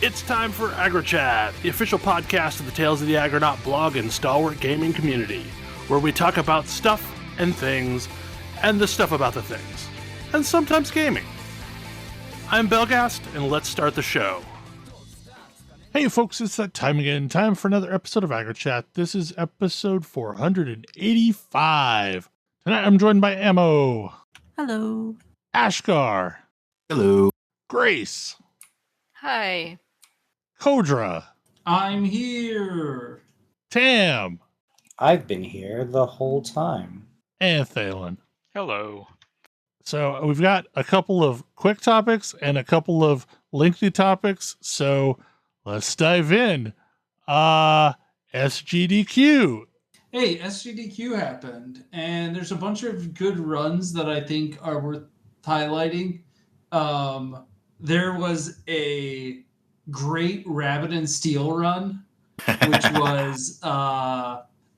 It's time for AggroChat, the official podcast of the Tales of the Aggronaut blog and stalwart gaming community, where we talk about stuff and things, and the stuff about the things, and sometimes gaming. I'm Belghast, and let's start the show. Hey folks, it's that time again. Time for another episode of AggroChat. This is episode 485. Tonight I'm joined by Ammo. Hello. Ashgar. Hello. Grace. Hi. Kodra. I'm here. Tam. I've been here the whole time. And Thalen. Hello. So we've got a couple of quick topics and a couple of lengthy topics. So let's dive in. SGDQ. Hey, SGDQ happened, and there's a bunch of good runs that I think are worth highlighting. There was a great Rabbit and Steel run, which was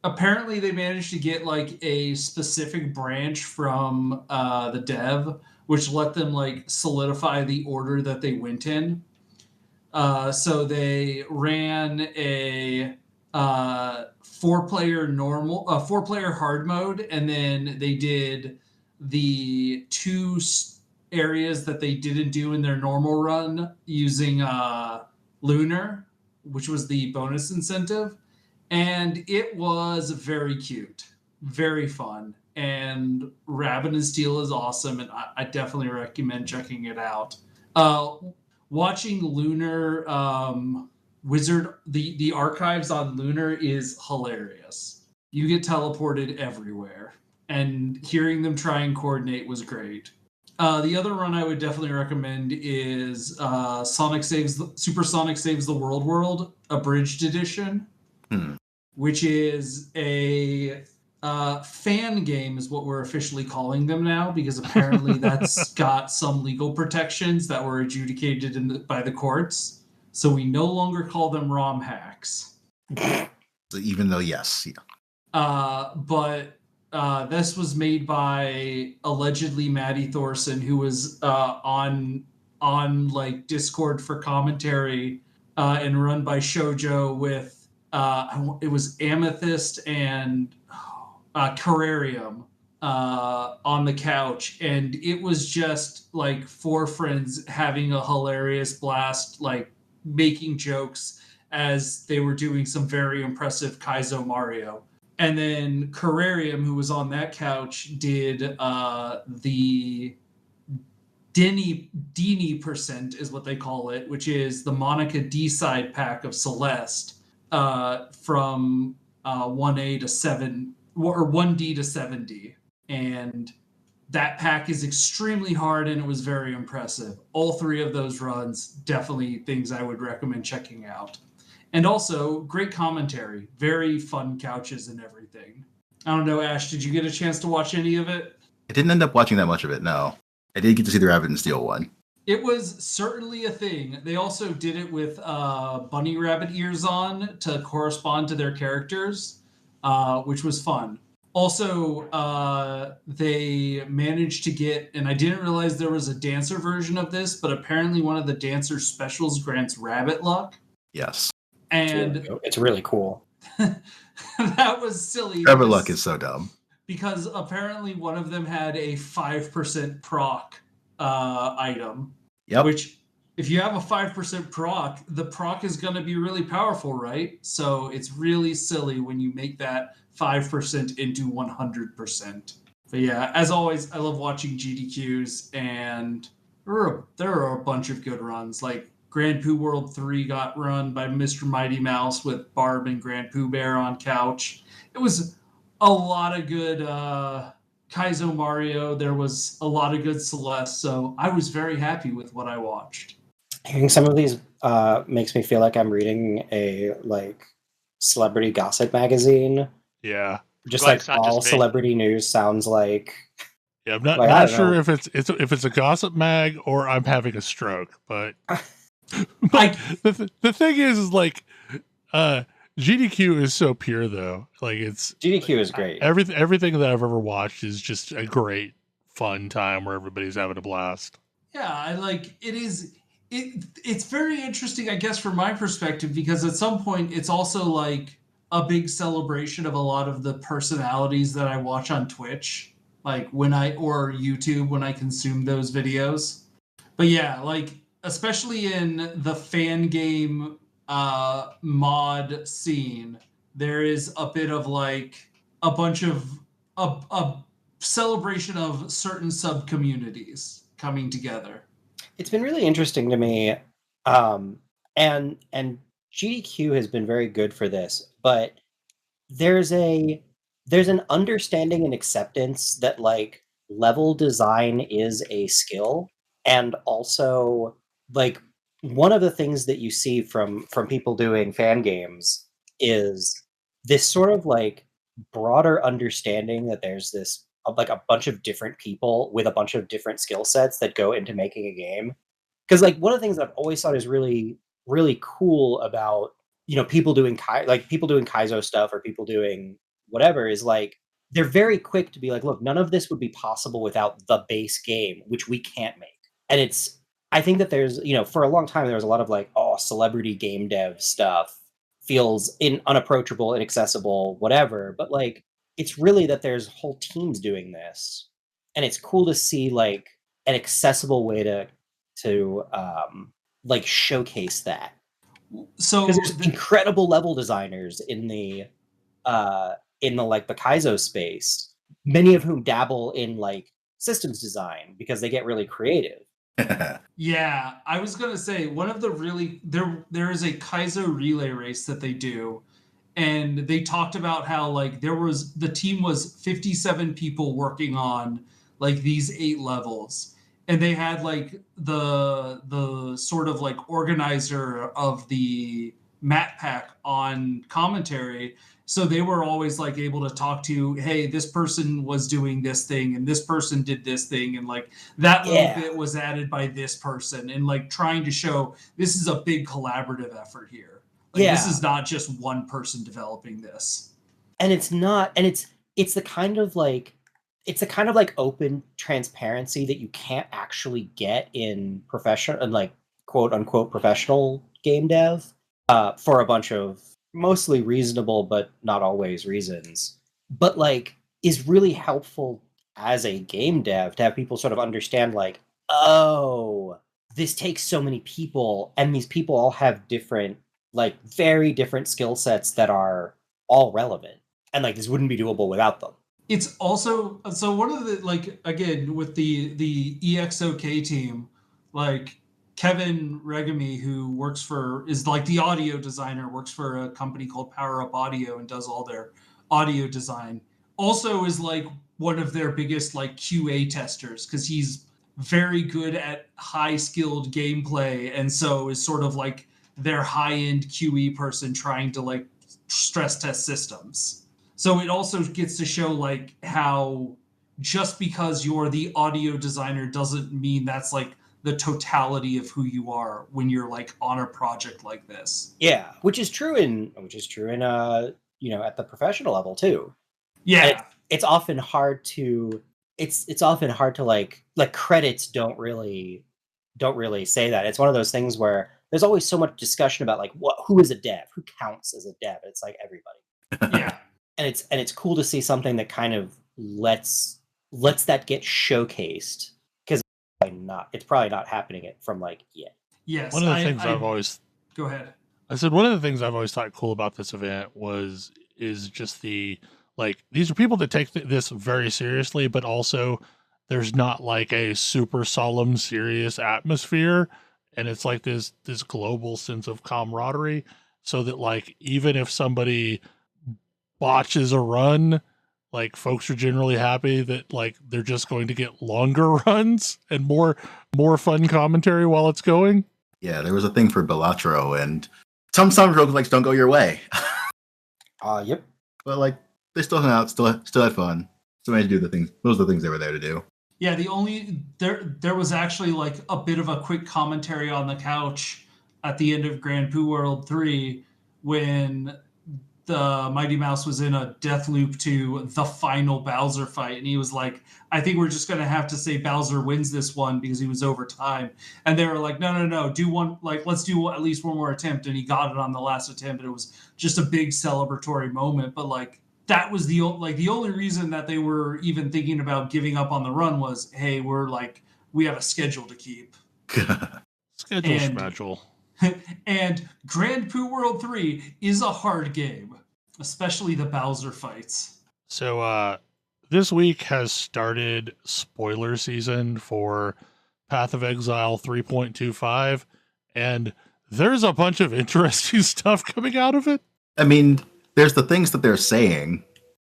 apparently they managed to get like a specific branch from the dev, which let them like solidify the order that they went in. So they ran a four-player hard mode, and then they did the two areas that they didn't do in their normal run using Lunar, which was the bonus incentive, and it was very cute, very fun, and Rabbit and Steel is awesome, and I definitely recommend checking it out. Watching Lunar Wizard, the archives on Lunar is hilarious. You get teleported everywhere, and hearing them try and coordinate was great. The other run I would definitely recommend is Super Sonic Saves the World, Abridged Edition, which is a fan game is what we're officially calling them now, because apparently that's got some legal protections that were adjudicated by the courts. So we no longer call them ROM hacks. Even though, yes. Yeah. But this was made by allegedly Maddie Thorson, who was on like Discord for commentary and run by Shoujo with it was Amethyst and Terrarium on the couch, and it was just like four friends having a hilarious blast, like making jokes as they were doing some very impressive Kaizo Mario. And then Terrarium, who was on that couch, did the Dini percent is what they call it, which is the Monica D-side pack of Celeste from 1A to 7 or 1D to 7D. And that pack is extremely hard, and it was very impressive. All three of those runs, definitely things I would recommend checking out. And also, great commentary. Very fun couches and everything. I don't know, Ash, did you get a chance to watch any of it? I didn't end up watching that much of it, no. I did get to see the Rabbit and Steel one. It was certainly a thing. They also did it with bunny rabbit ears on to correspond to their characters, which was fun. Also, they managed to get, and I didn't realize there was a dancer version of this, but apparently one of the dancer specials grants rabbit luck. Yes. And it's really cool. that was silly. Rabbit luck is so dumb. Because apparently one of them had a 5% proc item. Yep. Which, if you have a 5% proc, the proc is going to be really powerful, right? So it's really silly when you make that 5% into 100%. But yeah, as always, I love watching GDQs, and there are a bunch of good runs. Like Grand Pooh World 3 got run by Mr. Mighty Mouse with Barb and Grand Pooh Bear on couch. It was a lot of good Kaizo Mario. There was a lot of good Celeste, so I was very happy with what I watched. Hearing some of these makes me feel like I'm reading a like celebrity gossip magazine. Yeah. Just Glad like it's not all just me. celebrity news sounds like. Yeah, I'm not, Like, I not don't sure know. if it's a gossip mag or I'm having a stroke, but the thing is like GDQ is so pure though. Like it's GDQ is great. everything that I've ever watched is just a great fun time where everybody's having a blast. Yeah, I like it is. it's very interesting, I guess, from my perspective, because at some point it's also like a big celebration of a lot of the personalities that I watch on Twitch, like or YouTube when I consume those videos. But yeah, like especially in the fan game mod scene, there is a bit of like a bunch of a celebration of certain sub communities coming together. It's been really interesting to me, and GDQ has been very good for this, but there's an understanding and acceptance that like level design is a skill, and also like one of the things that you see from people doing fan games is this sort of like broader understanding that there's this like a bunch of different people with a bunch of different skill sets that go into making a game. Because like one of the things I've always thought is really cool about people doing people doing Kaizo stuff or people doing whatever is like they're very quick to be like, look, none of this would be possible without the base game, which we can't make. And I think that there's for a long time there was a lot of like, oh, celebrity game dev stuff feels unapproachable, inaccessible, whatever. But like it's really that there's whole teams doing this, and it's cool to see like an accessible way to like showcase that. So Because there's incredible level designers in the like the Kaizo space, many of whom dabble in like systems design because they get really creative. Yeah, I was gonna say one of the really there is a Kaizo relay race that they do, and they talked about how like the team was 57 people working on like these 8 levels, and they had like the sort of like organizer of the map pack on commentary, so they were always like able to talk to, hey, this person was doing this thing and this person did this thing, and like that little bit was added by this person, and like trying to show this is a big collaborative effort here. Like this is not just one person developing this. And it's not, and it's the kind of like open transparency that you can't actually get in professional and like quote unquote professional game dev for a bunch of mostly reasonable but not always reasons, but like is really helpful as a game dev to have people sort of understand like, oh, this takes so many people, and these people all have different, like very different skill sets that are all relevant, and like this wouldn't be doable without them. It's also, so one of the, like, again, with the EXOK team, like Kevin Regami, who is like the audio designer, works for a company called Power Up Audio and does all their audio design, also is like one of their biggest like QA testers, because he's very good at high skilled gameplay, and so is sort of like their high end QE person trying to like stress test systems. So it also gets to show like how just because you're the audio designer doesn't mean that's like the totality of who you are when you're like on a project like this. Yeah, which is true in at the professional level too. Yeah. It's often hard to like credits don't really say that. It's one of those things where there's always so much discussion about like who is a dev, who counts as a dev. It's like everybody. Yeah. And it's cool to see something that kind of lets that get showcased, because it's probably not happening from like yet. Yes. One of the things I've always go ahead. I said one of the things I've always thought cool about this event is just the like these are people that take this very seriously, but also there's not like a super solemn, serious atmosphere, and it's like this global sense of camaraderie, so that like even if somebody botches a run, like folks are generally happy that like they're just going to get longer runs and more fun commentary while it's going. Yeah, there was a thing for Bellatro, and sometimes roguelikes don't go your way. Yep. But like they still hung out, still had fun. Still managed to do the things. Those are the things they were there to do. Yeah, there was actually like a bit of a quick commentary on the couch at the end of Grand Poo World 3 when the Mighty Mouse was in a death loop to the final Bowser fight, and he was like, I think we're just going to have to say Bowser wins this one because he was over time. And they were like, no, do one, like, let's do at least one more attempt. And he got it on the last attempt, and it was just a big celebratory moment. But like, that was the only reason that they were even thinking about giving up on the run was, hey, we have a schedule to keep. Schedule. And Grand Poo World 3 is a hard game, especially the Bowser fights. So this week has started spoiler season for Path of Exile 3.25, and there's a bunch of interesting stuff coming out of it. I mean, there's the things that they're saying,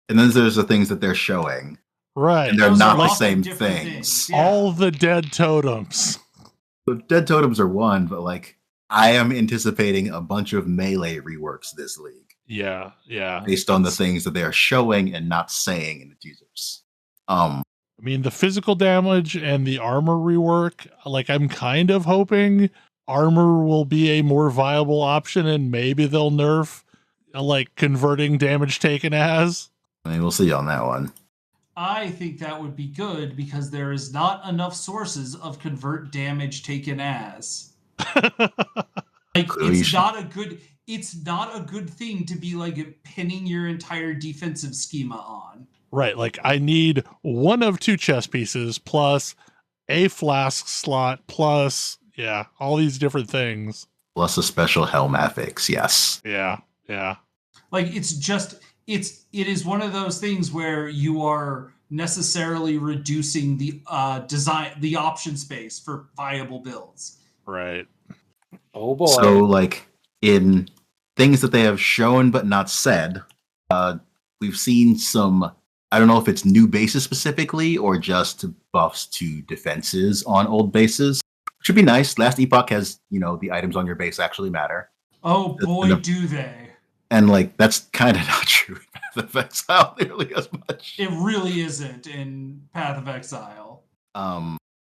and then there's the things that they're showing. Right. And they're Those not are the often same different things. Yeah. All the dead totems. The dead totems are one, but like, I am anticipating a bunch of melee reworks this league. Yeah. Based on the things that they are showing and not saying in the teasers. I mean, the physical damage and the armor rework, like, I'm kind of hoping armor will be a more viable option, and maybe they'll nerf, like, converting damage taken as. I mean, we'll see on that one. I think that would be good because there is not enough sources of convert damage taken as. Like, it's not a good thing to be like pinning your entire defensive schema on. Right, like, I need one of two chess pieces plus a flask slot plus, all these different things. Plus a special helm affix, yes. Yeah. Like, it is one of those things where you are necessarily reducing the the option space for viable builds. Right. Oh boy. So, like, in things that they have shown but not said, we've seen some, I don't know if it's new bases specifically or just buffs to defenses on old bases, which would be nice. Last Epoch has, the items on your base actually matter. Oh boy, do they. And, like, that's kind of not true in Path of Exile nearly as much. It really isn't in Path of Exile.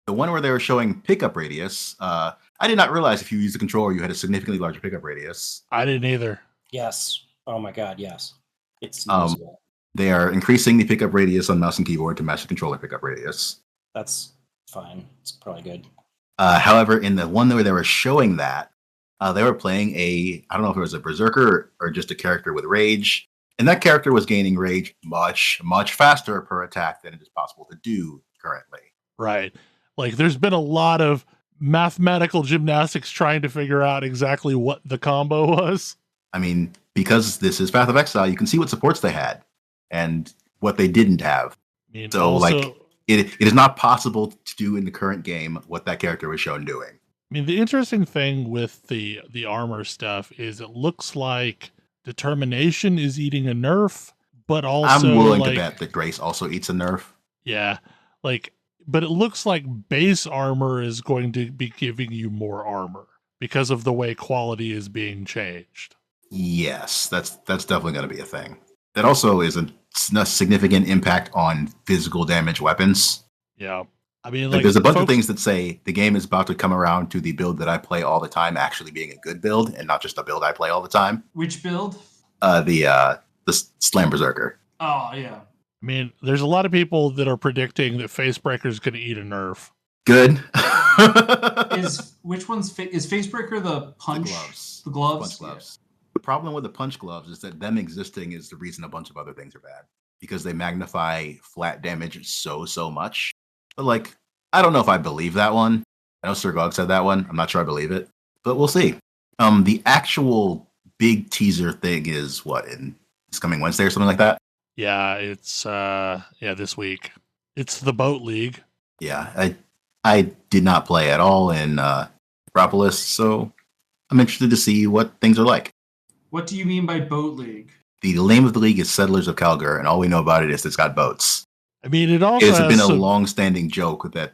The one where they were showing pickup radius, I did not realize if you use the controller, you had a significantly larger pickup radius. I didn't either. Yes. Oh my god, yes. It's noticeable. They are increasing the pickup radius on mouse and keyboard to match the controller pickup radius. That's fine. It's probably good. However, in the one where they were showing that, they were playing I don't know if it was a berserker or just a character with rage, and that character was gaining rage much, much faster per attack than it is possible to do currently. Right. Like, there's been a lot of mathematical gymnastics trying to figure out exactly what the combo was. I mean, because this is Path of Exile, you can see what supports they had and what they didn't have. I mean, So, also, like, it is not possible to do in the current game what that character was shown doing. I mean, the interesting thing with the armor stuff is it looks like Determination is eating a nerf, but also I'm willing like, to bet that Grace also eats a nerf. Yeah, like, but it looks like base armor is going to be giving you more armor because of the way quality is being changed. Yes, that's definitely going to be a thing. That also is a significant impact on physical damage weapons. Yeah. I mean, like there's a bunch of things that say the game is about to come around to the build that I play all the time actually being a good build and not just a build I play all the time. Which build? The Slam Berserker. Oh, yeah. I mean, there's a lot of people that are predicting that Facebreaker is going to eat a nerf. Good. Which one's is Facebreaker the punch? The gloves. The gloves? Punch gloves. Yeah. The problem with the punch gloves is that them existing is the reason a bunch of other things are bad. Because they magnify flat damage so much. But, like, I don't know if I believe that one. I know Sir Gog said that one. I'm not sure I believe it. But we'll see. The actual big teaser thing is what, it's coming Wednesday or something like that? Yeah, it's this week. It's the Boat League. Yeah, I did not play at all in Metropolis, so I'm interested to see what things are like. What do you mean by Boat League? The name of the league is Settlers of Kalgur, and all we know about it is it's got boats. I mean, it also has been a long-standing joke that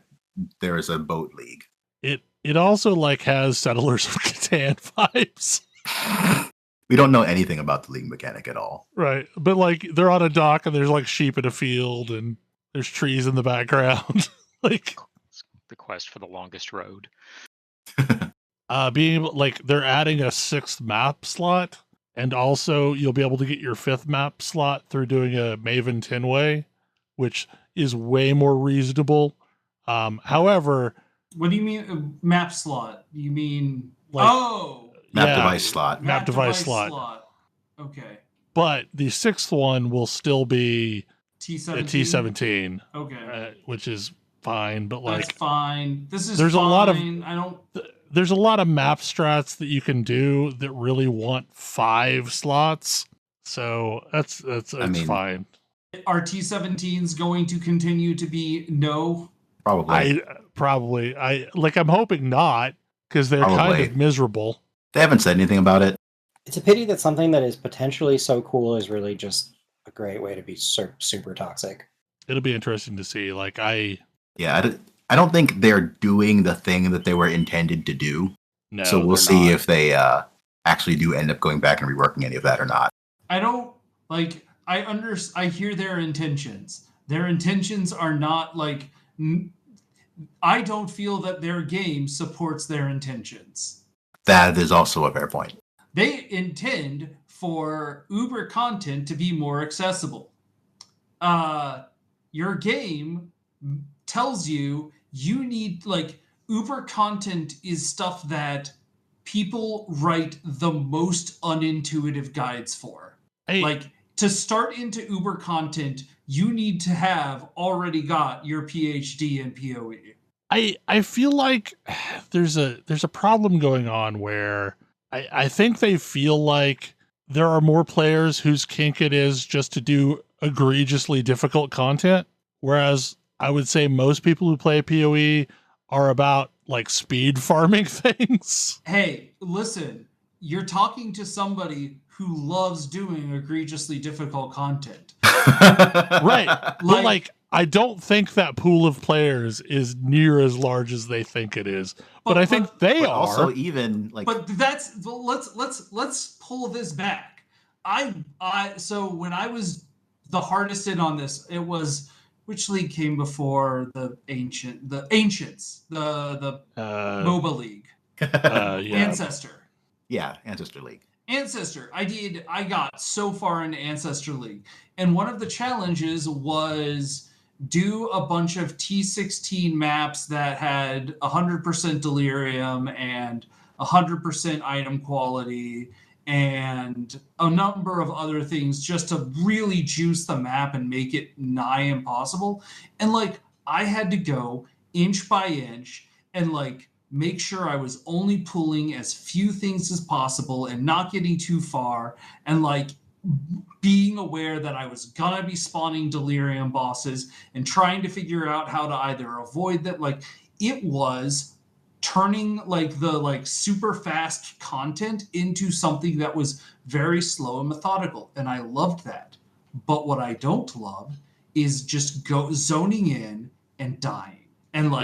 there is a boat league. It also like has Settlers of Catan vibes. We don't know anything about the league mechanic at all. Right, but like they're on a dock and there's like sheep in a field and there's trees in the background. Like the quest for the longest road. Being able, like, they're adding a 6th map slot. And also, you'll be able to get your 5th map slot through doing a Maven 10-way, which is way more reasonable. However... What do you mean map slot? You mean... Map device slot. Map device slot. Okay. But the 6th one will still be T17? a T17. Okay. Which is fine, but That's fine. This is there's fine. a lot of there's a lot of map strats that you can do that really want 5 slots. So that's fine. Are T17s going to continue to be no? Probably. I'm hoping not, because they're kind of miserable. They haven't said anything about it. It's a pity that something that is potentially so cool is really just a great way to be super toxic. It'll be interesting to see. I don't think they're doing the thing that they were intended to do. No, so we'll see if they actually do end up going back and reworking any of that or not. I don't I hear their intentions. Their intentions are not I don't feel that their game supports their intentions. That is also a fair point. They intend for Uber content to be more accessible. Your game tells you need Uber content is stuff that people write the most unintuitive guides for. To start into Uber content, you need to have already got your PhD in PoE. I feel like there's a problem going on where I think they feel like there are more players whose kink it is just to do egregiously difficult content, whereas I would say most people who play PoE are about speed farming things. Hey, listen, you're talking to somebody who loves doing egregiously difficult content. Right. But I don't think that pool of players is near as large as they think it is. But I think they are. Also, even But let's pull this back. So when I was the hardest in on this, it was which league came before the Ancients, the MOBA league. Ancestor. Yeah, Ancestor League. Ancestor. I got so far into Ancestor League. And one of the challenges was do a bunch of T16 maps that had 100% delirium and 100% item quality and a number of other things just to really juice the map and make it nigh impossible. And I had to go inch by inch and make sure I was only pulling as few things as possible and not getting too far, and being aware that I was gonna be spawning delirium bosses and trying to figure out how to either avoid that. It was turning the super fast content into something that was very slow and methodical, and I loved that. But what I don't love is just zoning in and dying and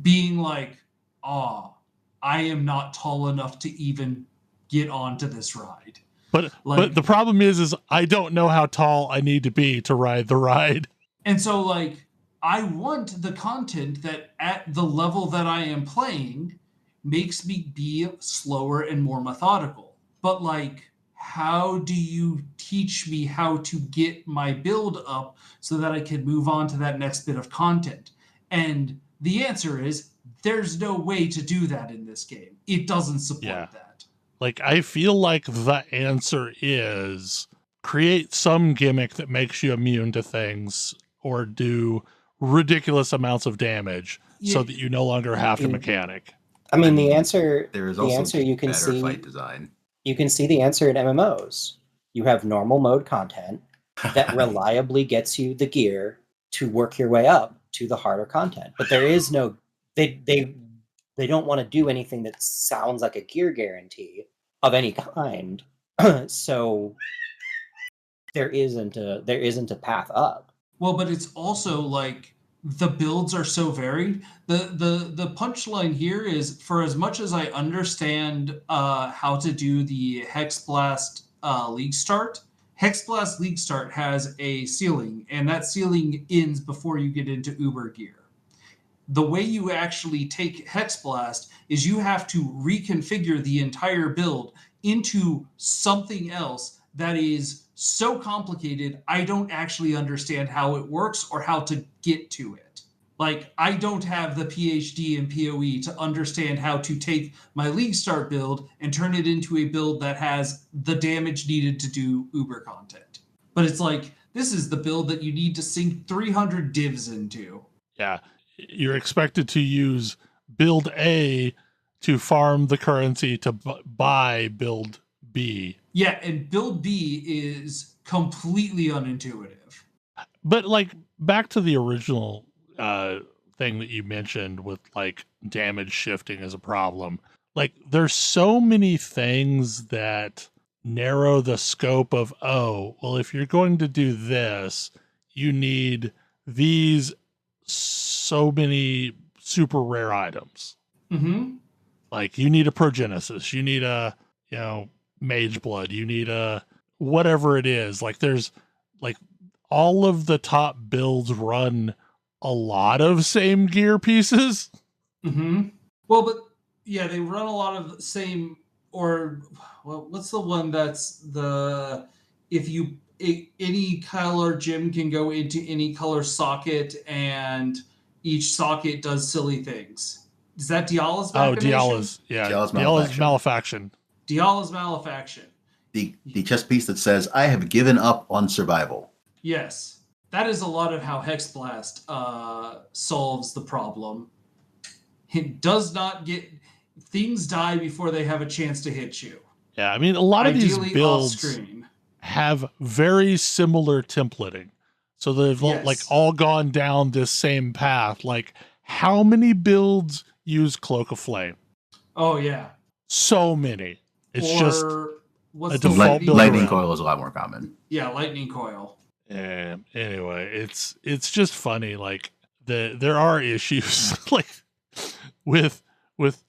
being I am not tall enough to even get onto this ride. But the problem is I don't know how tall I need to be to ride the ride. And so I want the content that at the level that I am playing makes me be slower and more methodical. But how do you teach me how to get my build up so that I can move on to that next bit of content? And the answer is there's no way to do that in this game. It doesn't support that. I feel like the answer is create some gimmick that makes you immune to things or do ridiculous amounts of damage so that you no longer have to mechanic. I mean, the answer you can see fight design. You can see the answer in MMOs. You have normal mode content that reliably gets you the gear to work your way up to the harder content. But there is no they don't want to do anything that sounds like a gear guarantee of any kind. So there isn't a path up. Well, but it's also the builds are so varied. The punchline here is, for as much as I understand how to do the Hexblast League Start, Hexblast League Start has a ceiling, and that ceiling ends before you get into Uber gear. The way you actually take Hexblast is you have to reconfigure the entire build into something else that is so complicated, I don't actually understand how it works or how to get to it. Like, I don't have the PhD in PoE to understand how to take my League Start build and turn it into a build that has the damage needed to do Uber content. But it's like, this is the build that you need to sink 300 divs into. Yeah. You're expected to use build A to farm the currency to buy build B. Yeah, and build B is completely unintuitive. But like back to the original thing that you mentioned with like damage shifting as a problem. Like there's so many things that narrow the scope of, oh, well, if you're going to do this, you need these so many super rare items. Mm-hmm. Like you need a Progenesis, you need a, you know, Mage Blood, you need a whatever it is. Like there's like all of the top builds run a lot of same gear pieces. Mm-hmm. Well, but yeah, they run a lot of the same, or well, what's the one that's the, if you, any color gem can go into any color socket and each socket does silly things. Is that Diala's Machination? Diala's, yeah. Diala's Malefaction. Diala's Malefaction. The chess piece that says, I have given up on survival. Yes. That is a lot of how Hexblast solves the problem. It does not get... Things die before they have a chance to hit you. Yeah, I mean, a lot of Ideally these builds off-screen. have very similar templating. So they've like all gone down this same path. Like, how many builds use Cloak of Flame? Oh, yeah. So many. It's or just what's a the default build. Lightning Coil is a lot more common. Yeah, Lightning Coil. Anyway, it's just funny. Like there are issues like with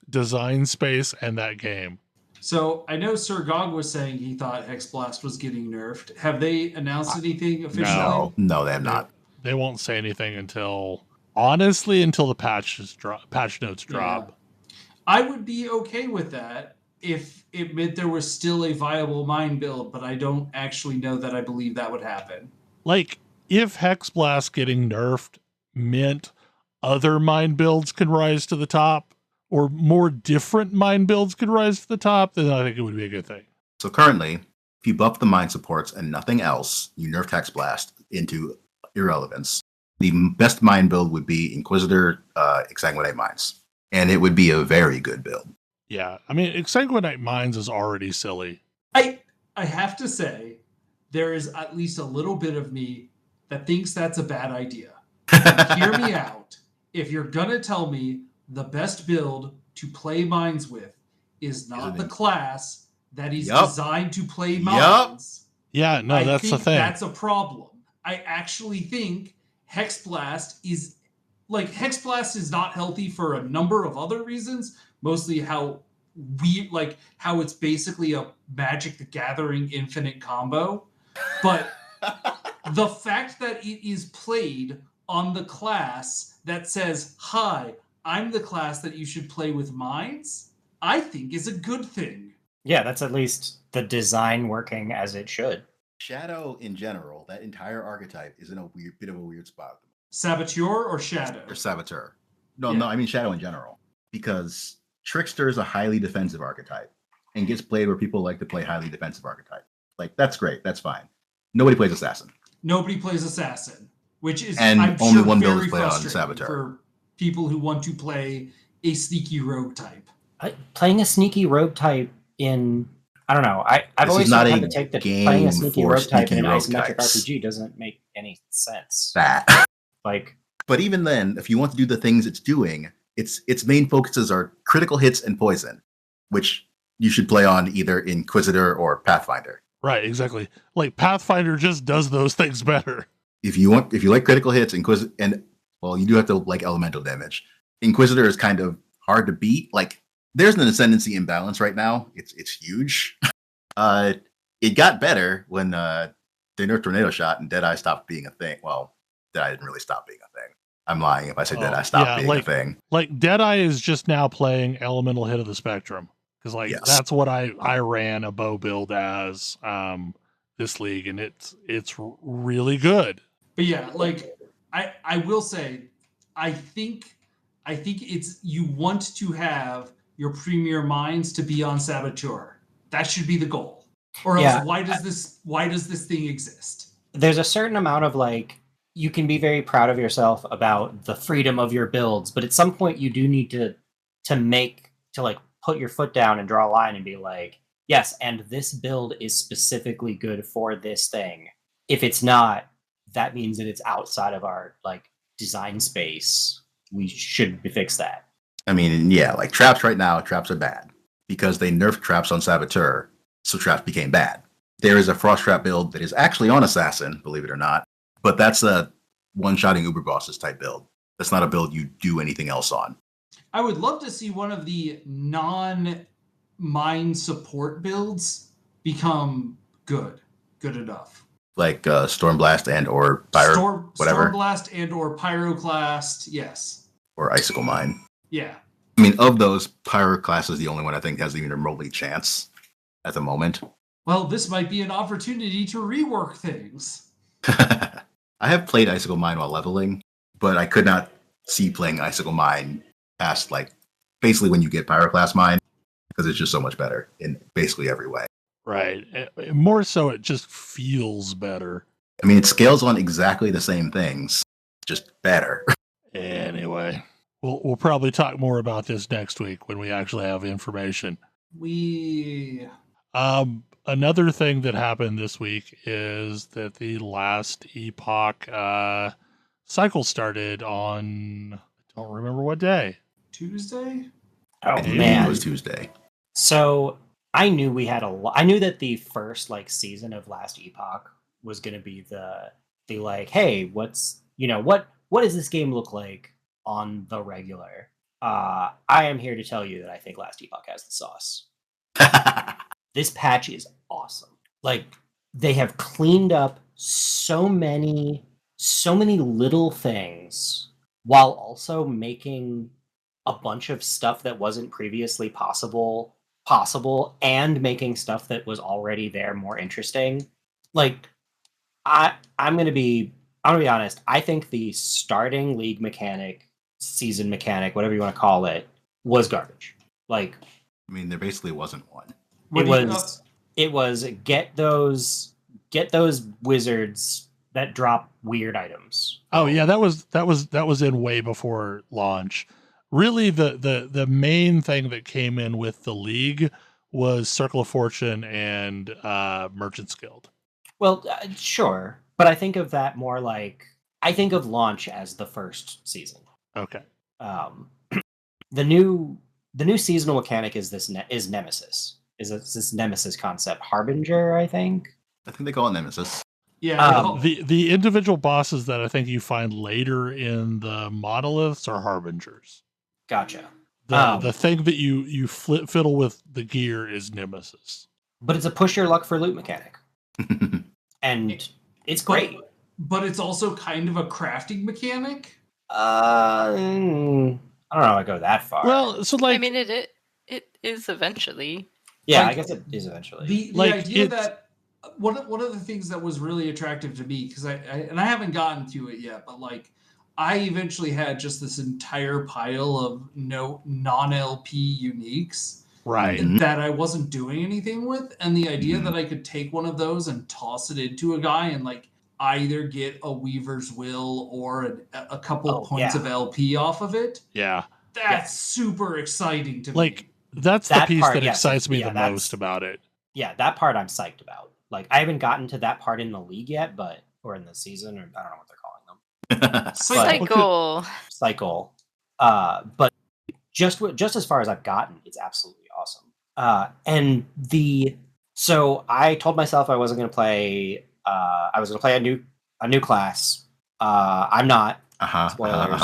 design space and that game. So I know Sir Gog was saying he thought Hexblast was getting nerfed. Have they announced anything officially? No, they have not. They won't say anything until the patch notes drop. Yeah. I would be okay with that if it meant there was still a viable mine build, but I don't actually know that I believe that would happen. Like, if Hexblast getting nerfed meant other mine builds can rise to the top, or more different mine builds can rise to the top, then I think it would be a good thing. So currently, if you buff the mine supports and nothing else, you nerf Hexblast into irrelevance. The best mine build would be Inquisitor Exsanguinate Mines. And it would be a very good build. Yeah, I mean, Exsanguinate Mines is already silly. I have to say, there is at least a little bit of me that thinks that's a bad idea. Hear me out. If you're going to tell me the best build to play mines with is not the class that is designed to play mines. Yeah, no, that's the thing. That's a problem. I actually think Hexblast is not healthy for a number of other reasons, mostly how it's basically a Magic the Gathering infinite combo. But the fact that it is played on the class that says, hi, I'm the class that you should play with mines, I think is a good thing. Yeah, that's at least the design working as it should. Shadow in general, that entire archetype is in a bit of a weird spot. Saboteur or Shadow? Or Saboteur. No, I mean Shadow in general. Because Trickster is a highly defensive archetype and gets played where people like to play highly defensive archetype. Like, that's great. That's fine. Nobody plays Assassin. Nobody plays Assassin, which is, and I'm only sure, one build very is played on frustrating Saboteur. for people who want to play a sneaky rogue type. Playing a sneaky rogue type in... I don't know. I've always had to take that playing a sneaky rogue type in an isometric RPG doesn't make any sense. But even then, if you want to do the things it's doing, its main focuses are critical hits and poison, which you should play on either Inquisitor or Pathfinder. Right, exactly. Like Pathfinder just does those things better. If you like critical hits, Inquisitor, and well, you do have to like elemental damage. Inquisitor is kind of hard to beat. Like, there's an ascendancy imbalance right now. It's huge. It got better when they nerfed Tornado Shot and Deadeye stopped being a thing. Well, Deadeye didn't really stop being a thing. I'm lying if I say Deadeye stopped being a thing. Like Deadeye is just now playing Elemental Hit of the Spectrum because like Yes. that's what I ran a bow build as this league, and it's really good. But yeah, like I will say, I think it's you want to have your premier minds to be on Saboteur. That should be the goal. Or else Yeah. why does this thing exist? There's a certain amount of like you can be very proud of yourself about the freedom of your builds, but at some point you do need to like put your foot down and draw a line and be like, yes, and this build is specifically good for this thing. If it's not, that means that it's outside of our like design space. We should fix that. I mean, yeah, like traps right now, traps are bad because they nerfed traps on Saboteur, so traps became bad. There is a frost trap build that is actually on Assassin, believe it or not, but that's a one-shotting Uber bosses type build. That's not a build you do anything else on. I would love to see one of the non-mine support builds become good enough. Like Stormblast and or Pyro, whatever. Stormblast and or Pyroclast, yes. Or Icicle Mine. Yeah. I mean, of those, Pyroclast is the only one I think has even a remotely chance at the moment. Well, this might be an opportunity to rework things. I have played Icicle Mine while leveling, but I could not see playing Icicle Mine past, like, basically when you get Pyroclast Mine, because it's just so much better in basically every way. Right. More so, it just feels better. I mean, it scales on exactly the same things, just better. Anyway, we'll probably talk more about this next week when we actually have information. Another thing that happened this week is that the Last Epoch cycle started on, I don't remember what day. Tuesday? Oh I think man, it was Tuesday. So I knew we had I knew that the first like season of Last Epoch was going to be the like, hey, what does this game look like on the regular? I am here to tell you that I think Last Epoch has the sauce. This patch is awesome. Like, they have cleaned up so many little things while also making a bunch of stuff that wasn't previously possible and making stuff that was already there more interesting. Like, I'm gonna be honest, I think the starting league mechanic, season mechanic, whatever you want to call it, was garbage. Like, I mean, there basically wasn't one. It was get those wizards that drop weird items. Oh yeah, that was in way before launch. Really, the main thing that came in with the league was Circle of Fortune and Merchant's Guild. Well, sure, but I think of that more like I think of launch as the first season. Okay. The new seasonal mechanic is is Nemesis. Is this Nemesis concept? Harbinger, I think. I think they call it Nemesis. Yeah. The individual bosses that I think you find later in the monoliths are harbingers. Gotcha. The thing that you fiddle with the gear is Nemesis. But it's a push your luck for loot mechanic. And it's great. But it's also kind of a crafting mechanic. I don't know if I go that far. Well, so like I mean, it is eventually. yeah, like, I guess it is eventually. The Like, idea that one of the things that was really attractive to me, because I haven't gotten to it yet, but like I eventually had just this entire pile of non-LP uniques right. that I wasn't doing anything with, and the idea that I could take one of those and toss it into a guy and like either get a Weaver's Will or a couple points of LP off of it. Yeah. That's super exciting to me. Like that's the piece part, that yes, excites me yeah, the that's- most about it. Yeah, that part I'm psyched about. Like, I haven't gotten to that part in the league yet, or in the season, or I don't know what they're calling them. Cycle. Cycle. But just as far as I've gotten, it's absolutely awesome. So I told myself I wasn't going to play. I was going to play a new class. I'm not. Spoilers.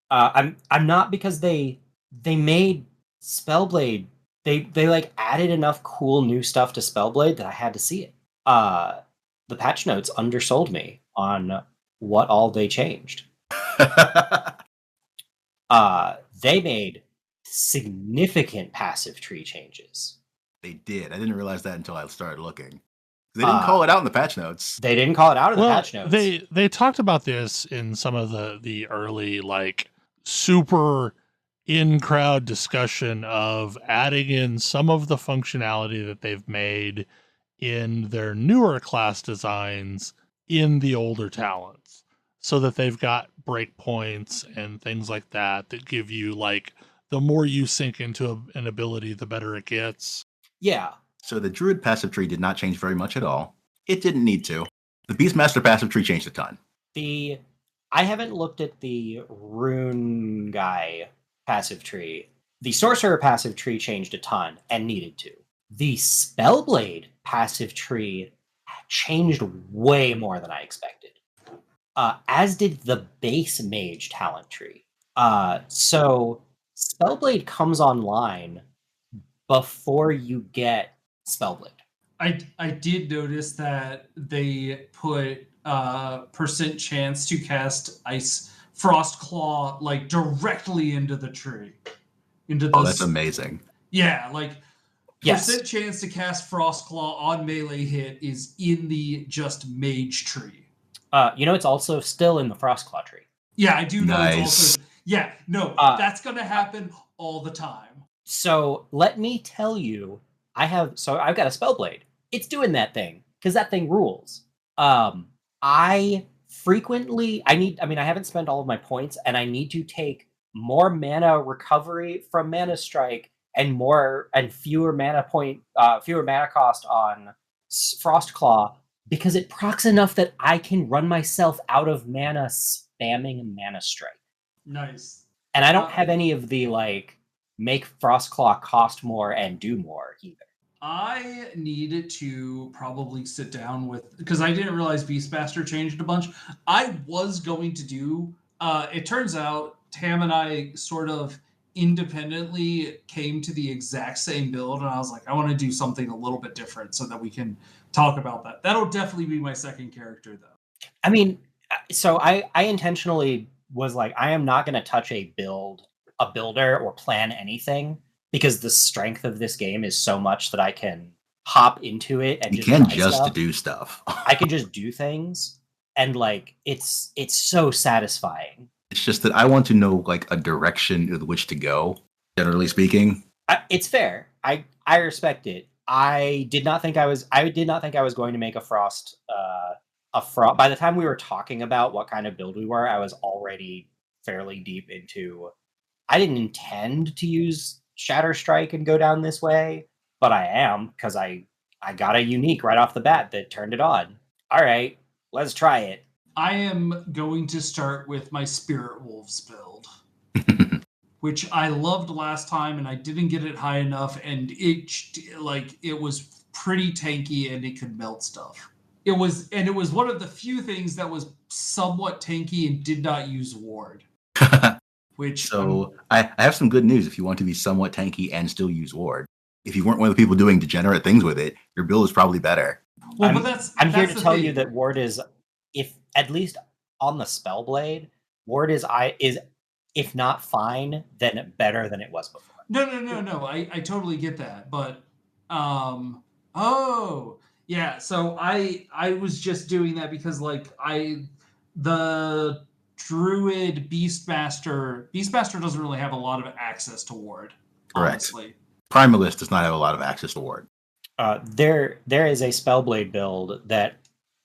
I'm not, because they made Spellblade. They like added enough cool new stuff to Spellblade that I had to see it. The patch notes undersold me on what all they changed. They made significant passive tree changes. They did. I didn't realize that until I started looking. They didn't call it out in the patch notes. They didn't call it out in the patch notes. They talked about this in some of the early like super in-crowd discussion of adding in some of the functionality that they've made in their newer class designs in the older talents, so that they've got breakpoints and things like that that give you like the more you sink into an ability, the better it gets. Yeah. So the Druid passive tree did not change very much at all. It didn't need to. The Beastmaster passive tree changed a ton. I haven't looked at the Rune guy passive tree. The Sorcerer passive tree changed a ton and needed to. The Spellblade passive tree changed way more than I expected. As did the base Mage talent tree. So Spellblade comes online before you get Spellblade. I did notice that they put percent chance to cast Ice Frost Claw like directly into the tree. Oh, that's amazing. Yeah, like Yes. percent chance to cast Frost Claw on melee hit is in the just Mage tree. It's also still in the Frostclaw tree. Yeah, I do know Nice. it's also... Yeah, no, that's going to happen all the time. So let me tell you, I've got a Spellblade. It's doing that thing, because that thing rules. I haven't spent all of my points, and I need to take more mana recovery from Mana Strike and fewer mana cost on Frostclaw, because it procs enough that I can run myself out of mana spamming a Mana Strike. Nice. And I don't have any of the make Frostclaw cost more and do more either. I needed to probably sit down with, because I didn't realize Beastmaster changed a bunch. I was going to do, it turns out Tam and I sort of independently came to the exact same build, and I was like, I want to do something a little bit different so that we can talk about that. That'll definitely be my second character, though. I mean, so I intentionally was like, I am not going to touch a builder or plan anything, because the strength of this game is so much that I can hop into it and you can just do stuff. I can just do things, and it's so satisfying. It's just that I want to know a direction with which to go, generally speaking. It's fair. I respect it. I did not think I was going to make a frost. By the time we were talking about what kind of build we were, I was already fairly deep into. I didn't intend to use Shatter Strike and go down this way, but I am, because I got a unique right off the bat that turned it on. All right, let's try it. I am going to start with my Spirit Wolves build, which I loved last time, and I didn't get it high enough, and it was pretty tanky, and it could melt stuff. It was one of the few things that was somewhat tanky and did not use ward. I have some good news if you want to be somewhat tanky and still use ward. If you weren't one of the people doing degenerate things with it, your build is probably better. Well, I'm here to tell you that ward is, if at least on the Spellblade, ward is if not fine, then better than it was before. No. I totally get that, but yeah. So I was just doing that because the Druid Beastmaster doesn't really have a lot of access to ward. Correct. Honestly. Primalist does not have a lot of access to ward. There is a Spellblade build that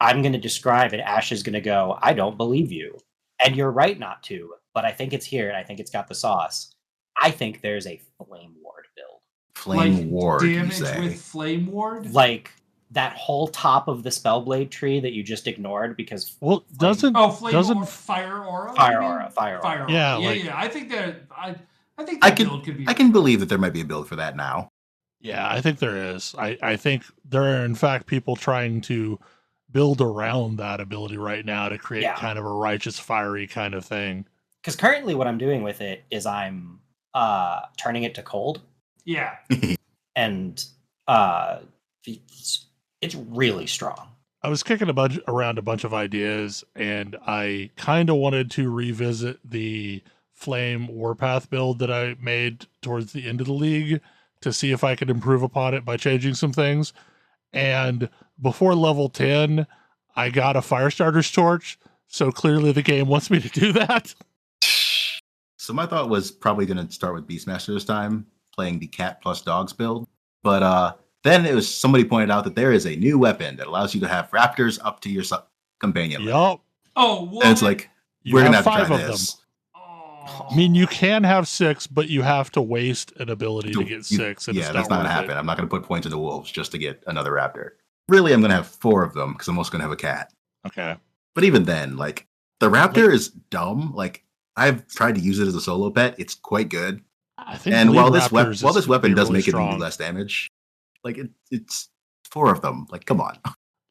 I'm going to describe, and Ash is going to go, I don't believe you. And you're right not to, but I think it's here, and I think it's got the sauce. I think there's a Flame Ward build. Flame Ward, damage you say? with Flame Ward? That whole top of the Spellblade tree that you just ignored because... Well, doesn't... Fire Aura? Fire Aura. Yeah. I think that... build could be... I can believe that there might be a build for that now. Yeah, I think there is. I think there are, in fact, people trying to build around that ability right now to create kind of a righteous, fiery kind of thing. Because currently what I'm doing with it is I'm turning it to cold. Yeah. And it's really strong. I was kicking around a bunch of ideas, and I kind of wanted to revisit the Flame Warpath build that I made towards the end of the league to see if I could improve upon it by changing some things. And before level 10, I got a Firestarter's Torch. So clearly the game wants me to do that. So my thought was probably going to start with Beastmaster this time, playing the cat plus dogs build. But then it was somebody pointed out that there is a new weapon that allows you to have raptors up to your companion. Yup. Oh, what? And it's like, You we're going to have have to 5 try of this. them. Oh. I mean, you can have 6, but you have to waste an ability to get 6. And Yeah, it's that's not going to worth happen. it. I'm not going to put points into wolves just to get another raptor. Really, I'm going to have 4 of them because I'm also going to have a cat. Okay. But even then, like, the raptor is dumb. Like, I've tried to use it as a solo pet. It's quite good. I think And while Bleed this, Raptors while is this weapon gonna be does really make it strong. do less damage, like, it's 4 of them. Like, come on.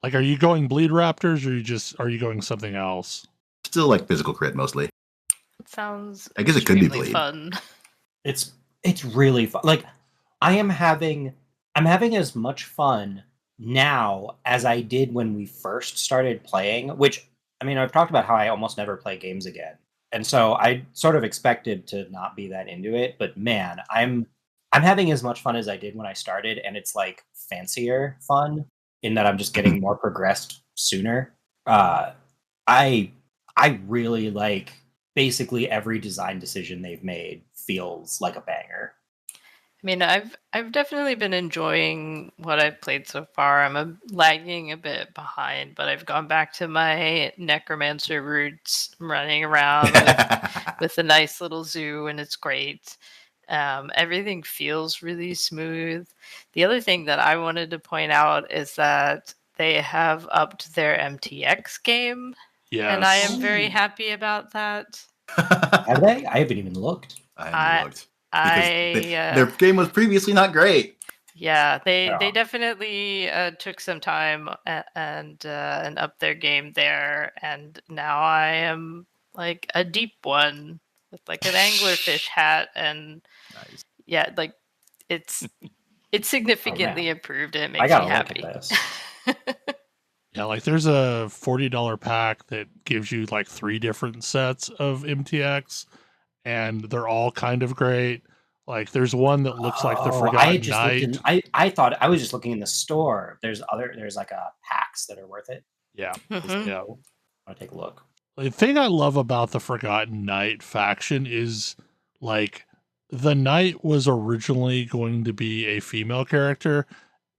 Like, are you going Bleed Raptors or are you going something else? Still like physical crit mostly. It sounds I guess it could be extremely bleed. fun. It's really fun. Like I'm having as much fun now as I did when we first started playing, which I mean, I've talked about how I almost never play games again. And so I sort of expected to not be that into it, but man, I'm having as much fun as I did when I started, and it's like fancier fun in that I'm just getting more progressed sooner. I really like basically every design decision they've made feels like a banger. I mean, I've definitely been enjoying what I've played so far. I'm lagging a bit behind, but I've gone back to my necromancer roots, running around with a nice little zoo, and it's great. Everything feels really smooth. The other thing that I wanted to point out is that they have upped their MTX game, Yes. and I am very happy about that. Have they? I haven't even looked. I haven't looked. I Because their game was previously not great. Yeah, they Yeah. definitely took some time and upped their game there, and now I am like a deep one with like an anglerfish hat, and Nice. yeah, like it's significantly improved. And it I makes gotta me look happy. at this. Yeah, like there's a $40 pack that gives you like 3 different sets of MTX, and they're all kind of great. Like there's one that looks like the I Forgotten had just Knight. looked in, I thought I was just looking in the store. There's like a packs that are worth it. Yeah. Mhm. Yeah. I want to take a look. The thing I love about the Forgotten Knight faction is like the knight was originally going to be a female character,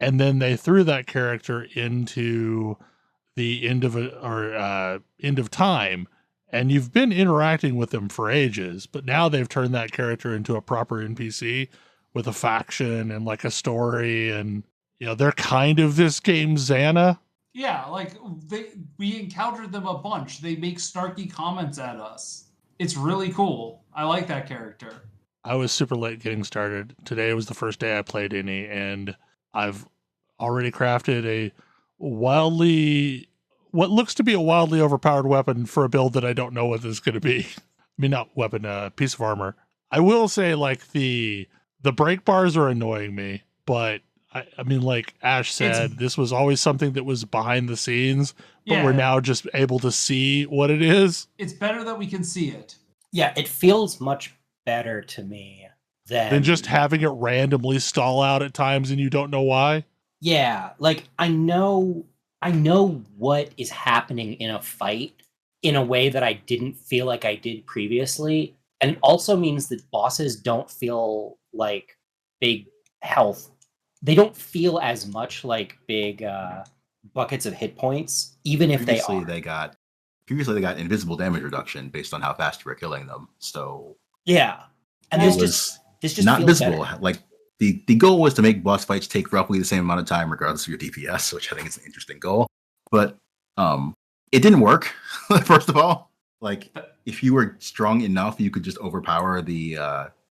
and then they threw that character into the end of time, and you've been interacting with them for ages, but now they've turned that character into a proper NPC with a faction and like a story, and they're kind of this game's Xana. Yeah, like we encountered them a bunch. They make snarky comments at us. It's really cool. I like that character. I was super late getting started. Today was the first day I played any, and I've already crafted what looks to be a wildly overpowered weapon for a build that I don't know what this is going to be. I mean, not weapon, piece of armor. I will say, like, the break bars are annoying me, but I mean, like Ash said, this was always something that was behind the scenes, but we're now just able to see what it is. It's better that we can see it. Yeah, it feels much better to me than just having it randomly stall out at times and you don't know why. Yeah, like I know what is happening in a fight in a way that I didn't feel like I did previously. And it also means that bosses don't feel like big health. They don't feel as much like big buckets of hit points, even if they are. Previously, they got invisible damage reduction based on how fast you were killing them. So yeah, and this just not feels visible. better. Like the goal was to make boss fights take roughly the same amount of time, regardless of your DPS, which I think is an interesting goal. But it didn't work. First of all, like if you were strong enough, you could just overpower the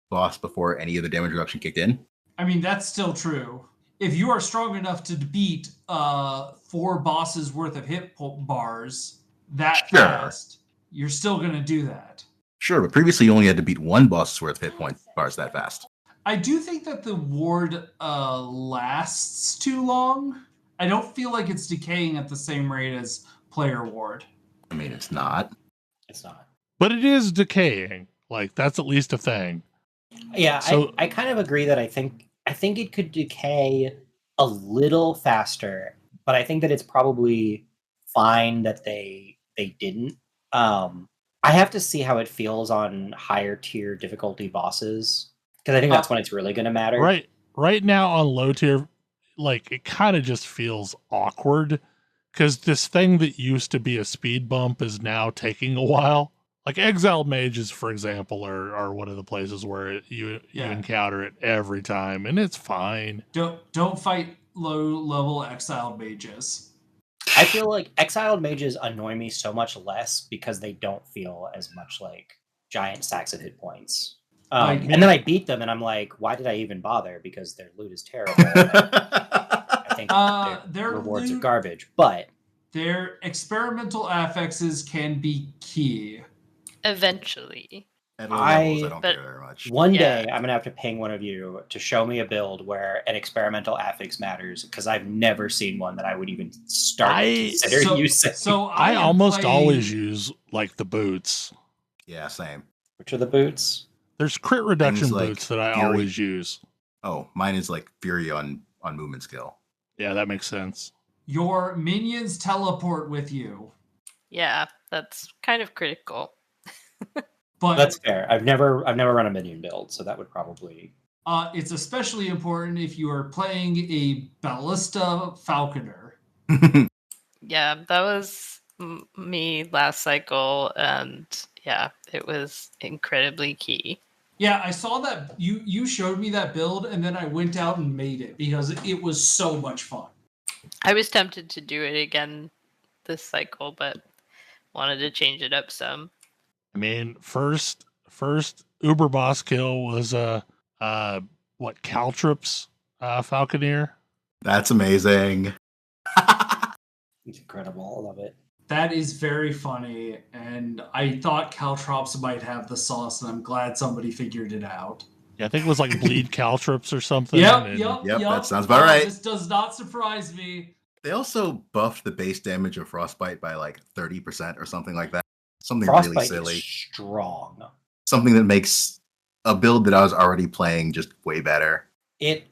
boss before any of the damage reduction kicked in. I mean, that's still true. If you are strong enough to beat 4 bosses worth of hit bars that fast, you're still going to do that. Sure, but previously you only had to beat 1 boss's worth of hit point bars that fast. I do think that the ward lasts too long. I don't feel like it's decaying at the same rate as player ward. I mean, it's not. It's not. But it is decaying. Like that's at least a thing. Yeah, So- I kind of agree that I think it could decay a little faster, but I think that it's probably fine that they didn't. I have to see how it feels on higher tier difficulty bosses, because I think that's when it's really going to matter. Right now on low tier, like it kind of just feels awkward because this thing that used to be a speed bump is now taking a while. Like exiled mages, for example, are one of the places where you encounter it every time, and it's fine. Don't fight low level exiled mages. I feel like exiled mages annoy me so much less because they don't feel as much like giant stacks of hit points. And then I beat them, and I'm like, why did I even bother? Because their loot is terrible. I think their rewards are garbage, but their experimental affixes can be key. Eventually. At low levels, I don't but- care very much. one day I'm gonna have to ping one of you to show me a build where an experimental affix matters, because I've never seen one that I would even start to consider using. So I am almost playing- always use like the boots. Yeah, same. Which are the boots? There's crit reduction Things like boots that I Fury. always use. Oh, mine is like Fury on movement skill. Yeah, that makes sense. Your minions teleport with you. Yeah, that's kind of critical. But That's fair. I've never run a minion build, so that would probably. it's especially important if you are playing a ballista falconer. Yeah, that was me last cycle, and yeah, it was incredibly key. Yeah, I saw that you showed me that build, and then I went out and made it because it was so much fun. I was tempted to do it again this cycle, but wanted to change it up some. I mean, first Uber boss kill was Caltrips Falconeer. That's amazing. It's incredible. I love it. That is very funny, and I thought Caltrops might have the sauce, and I'm glad somebody figured it out. Yeah, I think it was like Bleed Caltrips or something. Yep, and- yep, that sounds about right. This does not surprise me. They also buffed the base damage of Frostbite by like 30% or something like that. Something Frostbite really silly. is strong. Something that makes a build that I was already playing just way better. It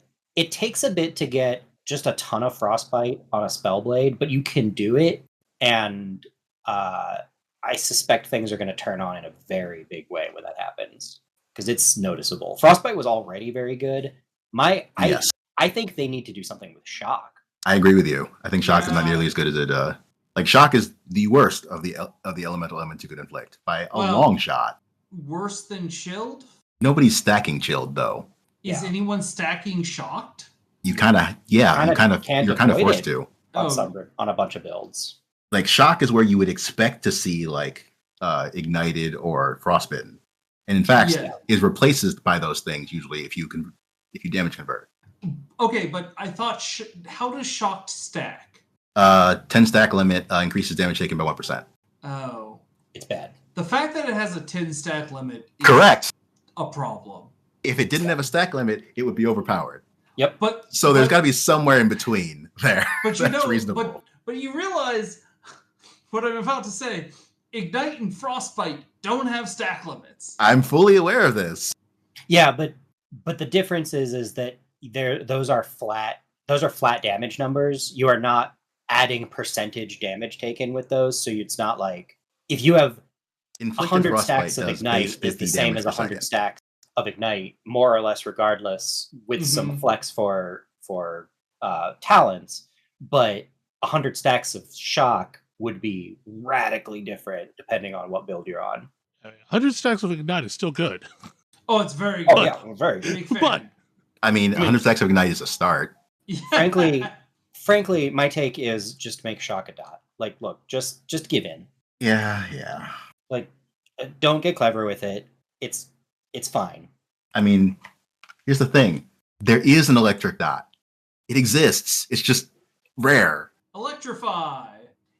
takes a bit to get just a ton of Frostbite on a Spellblade, but you can do it, and I suspect things are going to turn on in a very big way when that happens, because it's noticeable. Frostbite was already very good. Yes. I think they need to do something with Shock. I agree with you. I think Shock is not Yeah. nearly as good as it. Like Shock is the worst of the elemental elements you could inflict by a long shot. Worse than chilled? Nobody's stacking chilled though. Is Yeah. anyone stacking shocked? You kind of you're kind of can't forced avoid it. to. On a bunch of builds. Like Shock is where you would expect to see like ignited or frostbitten, and in fact Yeah. is replaced by those things usually if you damage convert. Okay, but I thought, how does shocked stack? 10 stack limit increases damage taken by 1%. Oh. It's bad. The fact that it has a 10 stack limit is Correct. a problem. If it didn't have a stack limit, it would be overpowered. But So there's got to be somewhere in between there. But you That's know, reasonable. but you realize what I'm about to say. Ignite and Frostbite don't have stack limits. I'm fully aware of this. Yeah, but the difference is that those are flat damage numbers. You are not adding percentage damage taken with those, so it's not like if you have Inflicted 100 frostbite stacks of does Ignite base is the 50 same damage as per 100 second. stacks of Ignite, more or less regardless, with some Mhm. flex for talents, but 100 stacks of Shock would be radically different depending on what build you're on. 100 stacks of Ignite is still good. Oh, it's very Oh good. yeah, we're very good. Big fan. But- I mean, 100 stacks of Ignite is a start. Yeah. Frankly, my take is just make Shock a dot. Like, look, just give in. Yeah. Like, don't get clever with it. It's fine. I mean, here's the thing. There is an electric dot. It exists. It's just rare. Electrify.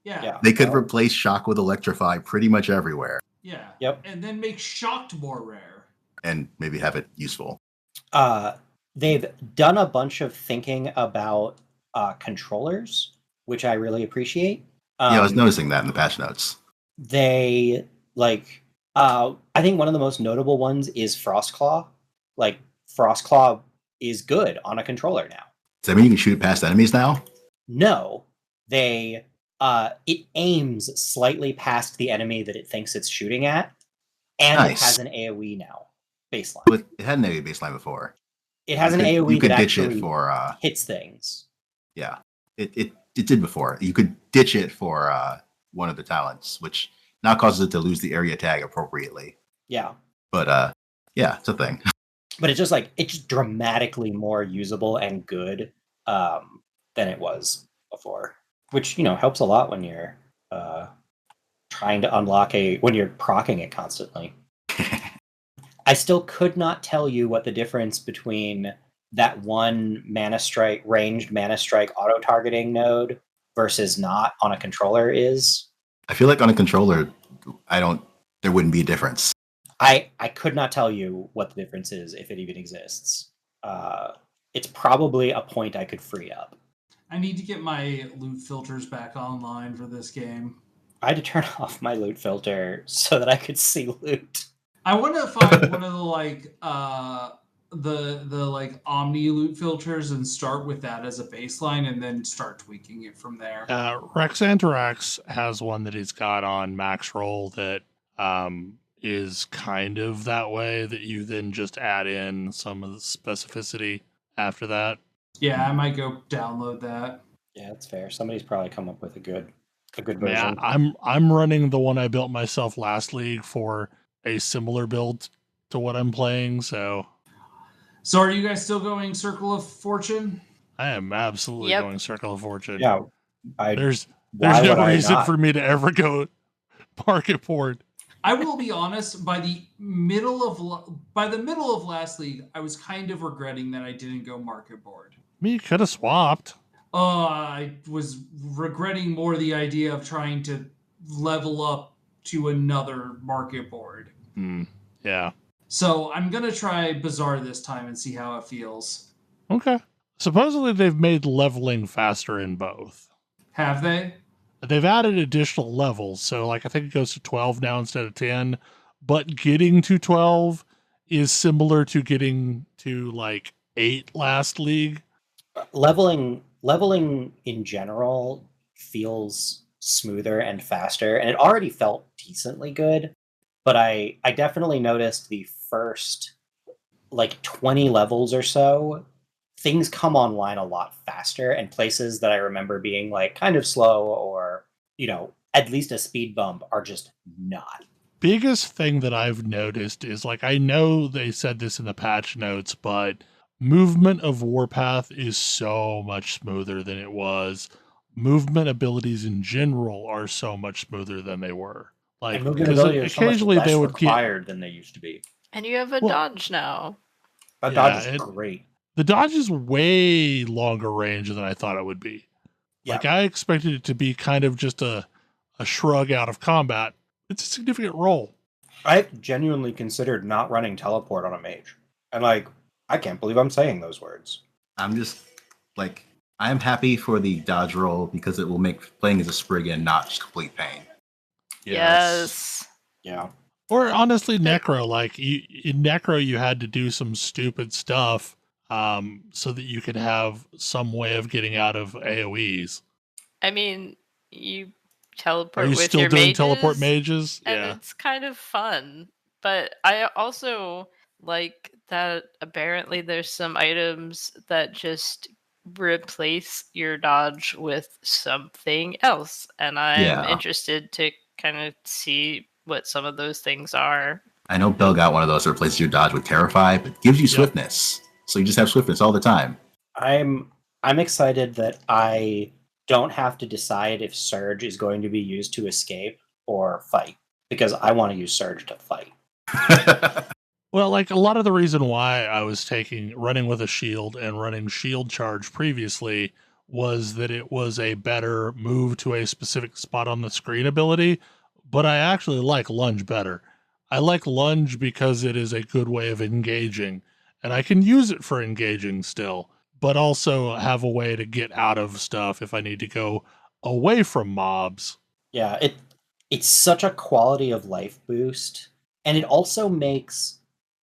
Yeah. Yeah. They could replace Shock with Electrify pretty much everywhere Yeah. Yep. And then make shocked more rare. and maybe have it useful. They've done a bunch of thinking about controllers, which I really appreciate. Yeah, I was noticing that in the patch notes. They I I think one of the most notable ones is Frostclaw. Like, Frostclaw is good on a controller now. Does that mean you can shoot past enemies now? No, it aims slightly past the enemy that it thinks it's shooting at, and it has an AoE now, baseline. But it had an AoE baseline before. It has an AoE you could that ditch actually it for, hits things. Yeah, it did before. You could ditch it for one of the talents, which now causes it to lose the area tag appropriately. Yeah. But yeah, it's a thing. But it's just dramatically more usable and good than it was before, which helps a lot when you're trying to unlock when you're proccing it constantly. I still could not tell you what the difference between that one ranged mana strike auto targeting node versus not on a controller is. I feel like on a controller, there wouldn't be a difference. I could not tell you what the difference is, if it even exists. It's probably a point I could free up. I need to get my loot filters back online for this game. I had to turn off my loot filter so that I could see loot. I want to find one of the Omni loot filters and start with that as a baseline and then start tweaking it from there. Rexantarax has one that he's got on max roll that is kind of that way, that you then just add in some of the specificity after that. Yeah, I might go download that. Yeah, that's fair. Somebody's probably come up with a good version. Yeah, I'm running the one I built myself last league for a similar build to what I'm playing, so are you guys still going Circle of Fortune? I am absolutely going Circle of Fortune. Yeah. There's no reason for me to ever go market board. I will be honest, by the middle of last league, I was kind of regretting that I didn't go market board. You could have swapped. I was regretting more the idea of trying to level up to another market board. Yeah. So I'm going to try Bazaar this time and see how it feels. Okay. Supposedly they've made leveling faster in both. Have they? They've added additional levels. So I think it goes to 12 now instead of 10. But getting to 12 is similar to getting to 8 last league. Leveling in general feels smoother and faster, and it already felt decently good. But I definitely noticed the first 20 levels or so, things come online a lot faster, and places that I remember being kind of slow or, at least a speed bump are just not. Biggest thing that I've noticed is I know they said this in the patch notes, but movement of Warpath is so much smoother than it was. Movement abilities in general are so much smoother than they were. And movement abilities are so much less they would required than they used to be. And you have a dodge now. That dodge is great. The dodge is way longer range than I thought it would be. Yeah. I expected it to be kind of just a shrug out of combat. It's a significant roll. I've genuinely considered not running teleport on a mage. And I can't believe I'm saying those words. I'm just I'm happy for the dodge roll because it will make playing as a Spriggan not just complete pain. Yes. Yeah. Or honestly, Necro. In Necro, you had to do some stupid stuff so that you could have some way of getting out of AoEs. I mean, you teleport Are you with still your doing mages, teleport mages? and Yeah. it's kind of fun. But I also like that apparently there's some items that just replace your dodge with something else, and I'm interested to kind of see what some of those things are. I know Bel got one of those that replaces your dodge with Terrify, but gives you swiftness. So you just have swiftness all the time. I'm excited that I don't have to decide if Surge is going to be used to escape or fight, because I want to use Surge to fight. Well, a lot of the reason why I was running with a shield and running shield charge previously was that it was a better move to a specific spot on the screen ability, but I actually like lunge better. I like lunge because it is a good way of engaging, and I can use it for engaging still, but also have a way to get out of stuff if I need to go away from mobs. Yeah, it's such a quality of life boost And it also makes,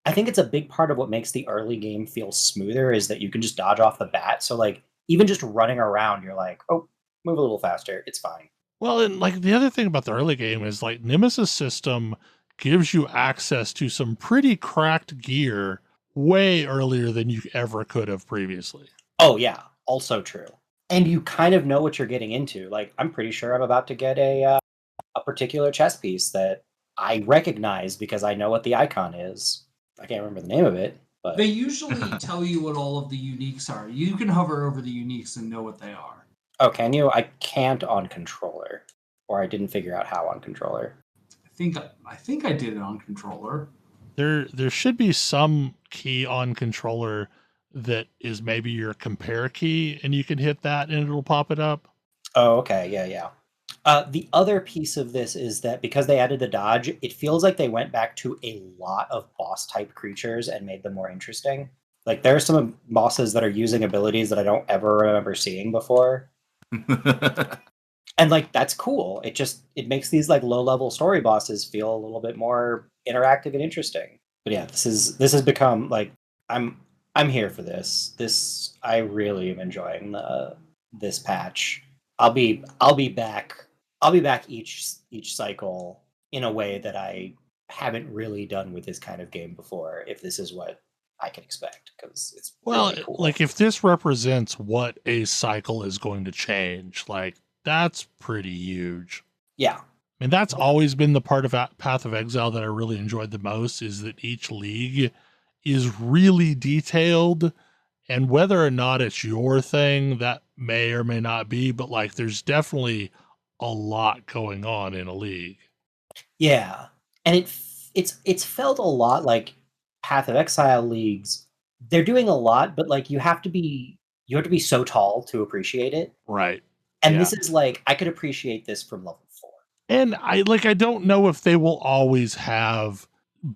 I think it's a big part of what makes the early game feel smoother is that you can just dodge off the bat. So like even just running around, you're like, oh, move a little faster. It's fine. Well, and like the other thing about the early game is like Nemesis system gives you access to some pretty cracked gear way earlier than you ever could have previously. Oh yeah, also true. And you kind of know what you're getting into. Like I'm pretty sure I'm about to get a particular chess piece that I recognize because I know what the icon is. I can't remember the name of it, but They usually tell you what all of the uniques are. You can hover over the uniques and know what they are. oh, can you? I can't on controller, or I didn't figure out how on controller. I think I did it on controller. There should be some key on controller that is maybe your compare key, and you can hit that and it'll pop it up. Oh, okay, yeah. The other piece of this is that because they added the dodge, it feels like they went back to a lot of boss type creatures and made them more interesting. Like there are some bosses that are using abilities that I don't ever remember seeing before. And like that's cool. It makes these like low level story bosses feel a little bit more interactive and interesting. But yeah, this has become like I'm here for this. I really am enjoying this patch. I'll be back each cycle in a way that I haven't really done with this kind of game before. If this is what I can expect, because it's really cool. Like if this represents what a cycle is going to change, like that's pretty huge. Yeah. I mean, that's always been the part of Path of Exile that I really enjoyed the most, is that each league is really detailed, and whether or not it's your thing, that may or may not be, but like there's definitely a lot going on in a league. Yeah. And it's felt a lot like Path of Exile leagues. They're doing a lot, but like you have to be so tall to appreciate it. Right. And Yeah. this is like I could appreciate this from level 4. And I don't know if they will always have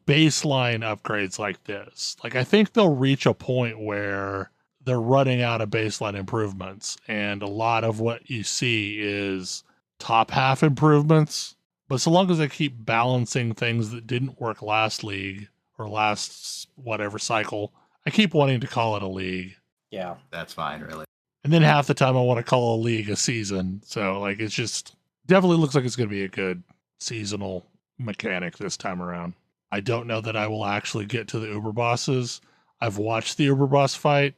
baseline upgrades like this. Like I think they'll reach a point where they're running out of baseline improvements, and a lot of what you see is top half improvements. But so long as they keep balancing things that didn't work last league or last whatever cycle, I keep wanting to call it a league. Yeah. That's fine, really. And then half the time I want to call a league a season. So like it's just definitely looks like it's going to be a good seasonal mechanic this time around. I don't know that I will actually get to the Uber bosses. I've watched the Uber boss fight.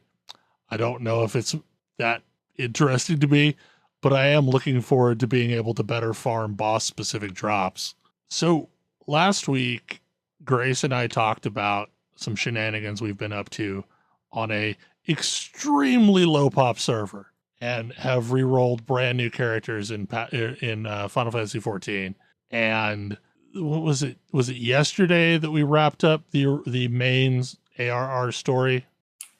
I don't know if it's that interesting to me, but I am looking forward to being able to better farm boss specific drops. So last week, Grace and I talked about some shenanigans we've been up to on a extremely low pop server, and have re-rolled brand new characters in Final Fantasy XIV. And what was it? Was it yesterday that we wrapped up the main ARR story?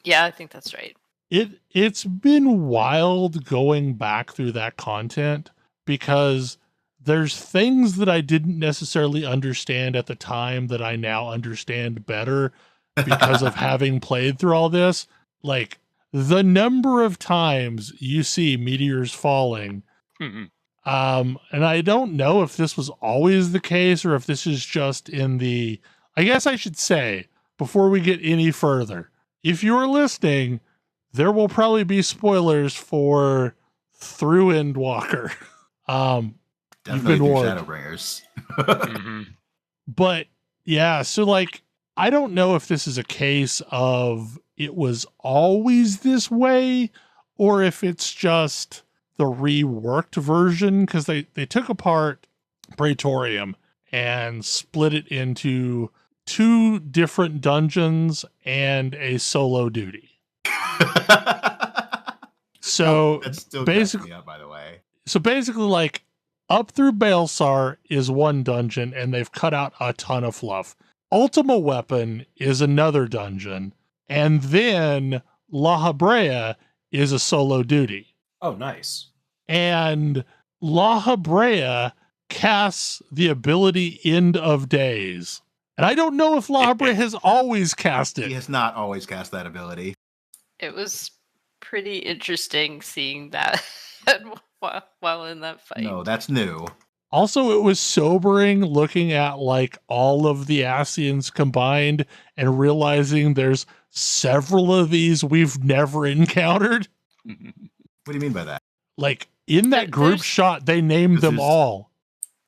Yeah, I think that's right. It's been wild going back through that content, because there's things that I didn't necessarily understand at the time that I now understand better because of having played through all this. Like the number of times you see meteors falling. Mhm. And I don't know if this was always the case or if this is just in the, I guess I should say, before we get any further, if you're listening, there will probably be spoilers for Through Endwalker. Definitely you've been warned. Shadowbringers. Mhm. But yeah, so like, I don't know if this is a case of it was always this way, or if it's just the reworked version, because they took apart Praetorium and split it into 2 different dungeons and a solo duty. So that still basically, cracks me up, by the way. So basically, like, up through Baelsar is one dungeon, and they've cut out a ton of fluff. Ultima Weapon is another dungeon, and then La Habrea is a solo duty. Oh, nice. And La Habrea casts the ability End of Days. And I don't know if La Habrea has always cast it. He has not always cast that ability. It was pretty interesting seeing that while in that fight. No, that's new. Also, it was sobering looking at like all of the Asians combined and realizing there's several of these we've never encountered. What do you mean by that? Like in that group There's- shot, they named them all.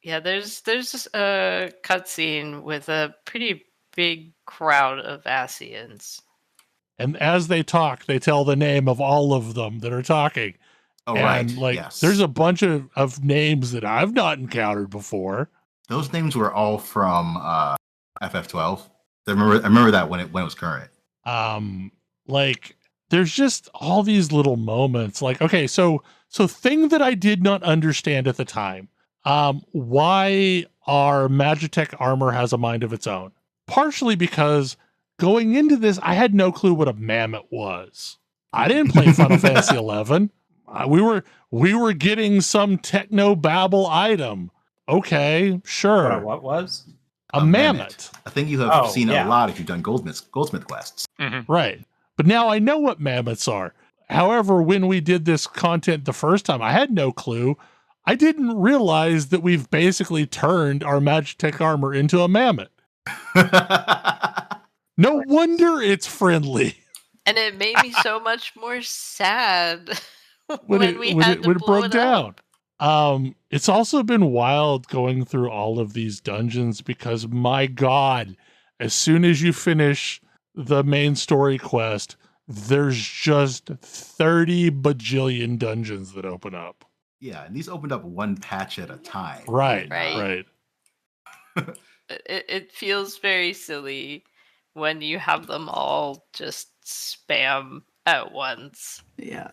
Yeah, there's a cutscene with a pretty big crowd of Asians. And as they talk, they tell the name of all of them that are talking. Oh, and right. like Yes. there's a bunch of names that I've not encountered before. Those names were all from FF12. I remember that when it was current. Like there's just all these little moments. Like, okay, so thing that I did not understand at the time. Why our Magitech armor has a mind of its own. Partially because going into this, I had no clue what a mammoth was. I didn't play Final Fantasy XI. We were getting some techno babble item. Okay, sure. What was? A mammoth. I think you have seen yeah. a lot if you've done Goldsmith quests. Right. But now I know what mammoths are. However, when we did this content the first time, I had no clue. I didn't realize that we've basically turned our Magitech armor into a mammoth. No wonder it's friendly. And it made me so much more sad when when it broke down. It's also been wild going through all of these dungeons because my God, as soon as you finish the main story quest, there's just 30 bajillion dungeons that open up. Yeah, and these opened up one patch at a time. Right. It feels very silly when you have them all just spam at once. Yeah.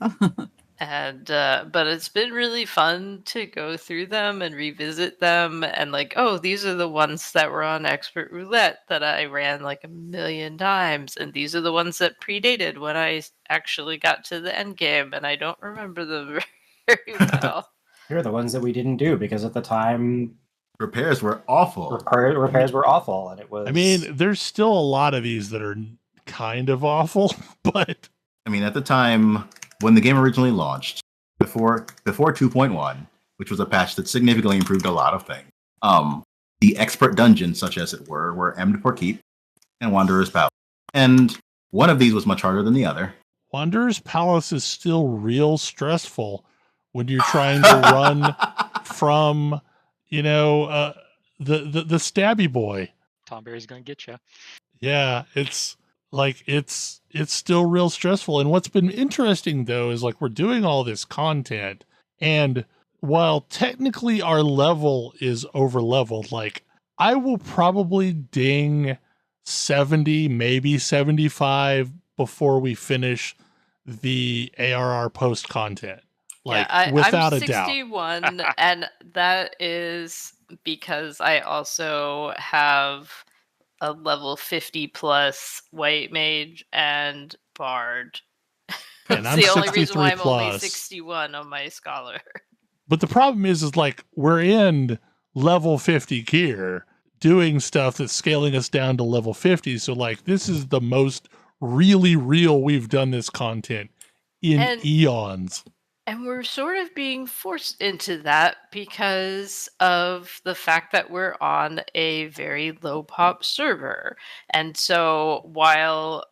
And but it's been really fun to go through them and revisit them and like, oh, these are the ones that were on Expert Roulette that I ran like 1,000,000 times, and these are the ones that predated when I actually got to the end game, and I don't remember them very well. Here are the ones that we didn't do because at the time repairs were awful. Repairs were awful, and it was. I mean, there's still a lot of these that are kind of awful, but I mean, at the time when the game originally launched, before 2.1, which was a patch that significantly improved a lot of things, the expert dungeons, such as it were Emd for Keep and Wanderer's Palace, and one of these was much harder than the other. Wanderer's Palace is still real stressful when you're trying to run from, the stabby boy. Tom Berry's gonna get you. Yeah, it's still real stressful. And what's been interesting though is like we're doing all this content, and while technically our level is over leveled, like I will probably ding 70, maybe 75 before we finish the ARR post content. Like without I'm a doubt. 61, and that is because I also have a level 50 plus white mage and bard. And That's I'm the only reason why I'm 63 only plus. 61 on my scholar. But the problem is like we're in level 50 gear doing stuff that's scaling us down to level 50. So like this is the most really real we've done this content in eons. And we're sort of being forced into that because of the fact that we're on a very low pop server. And so while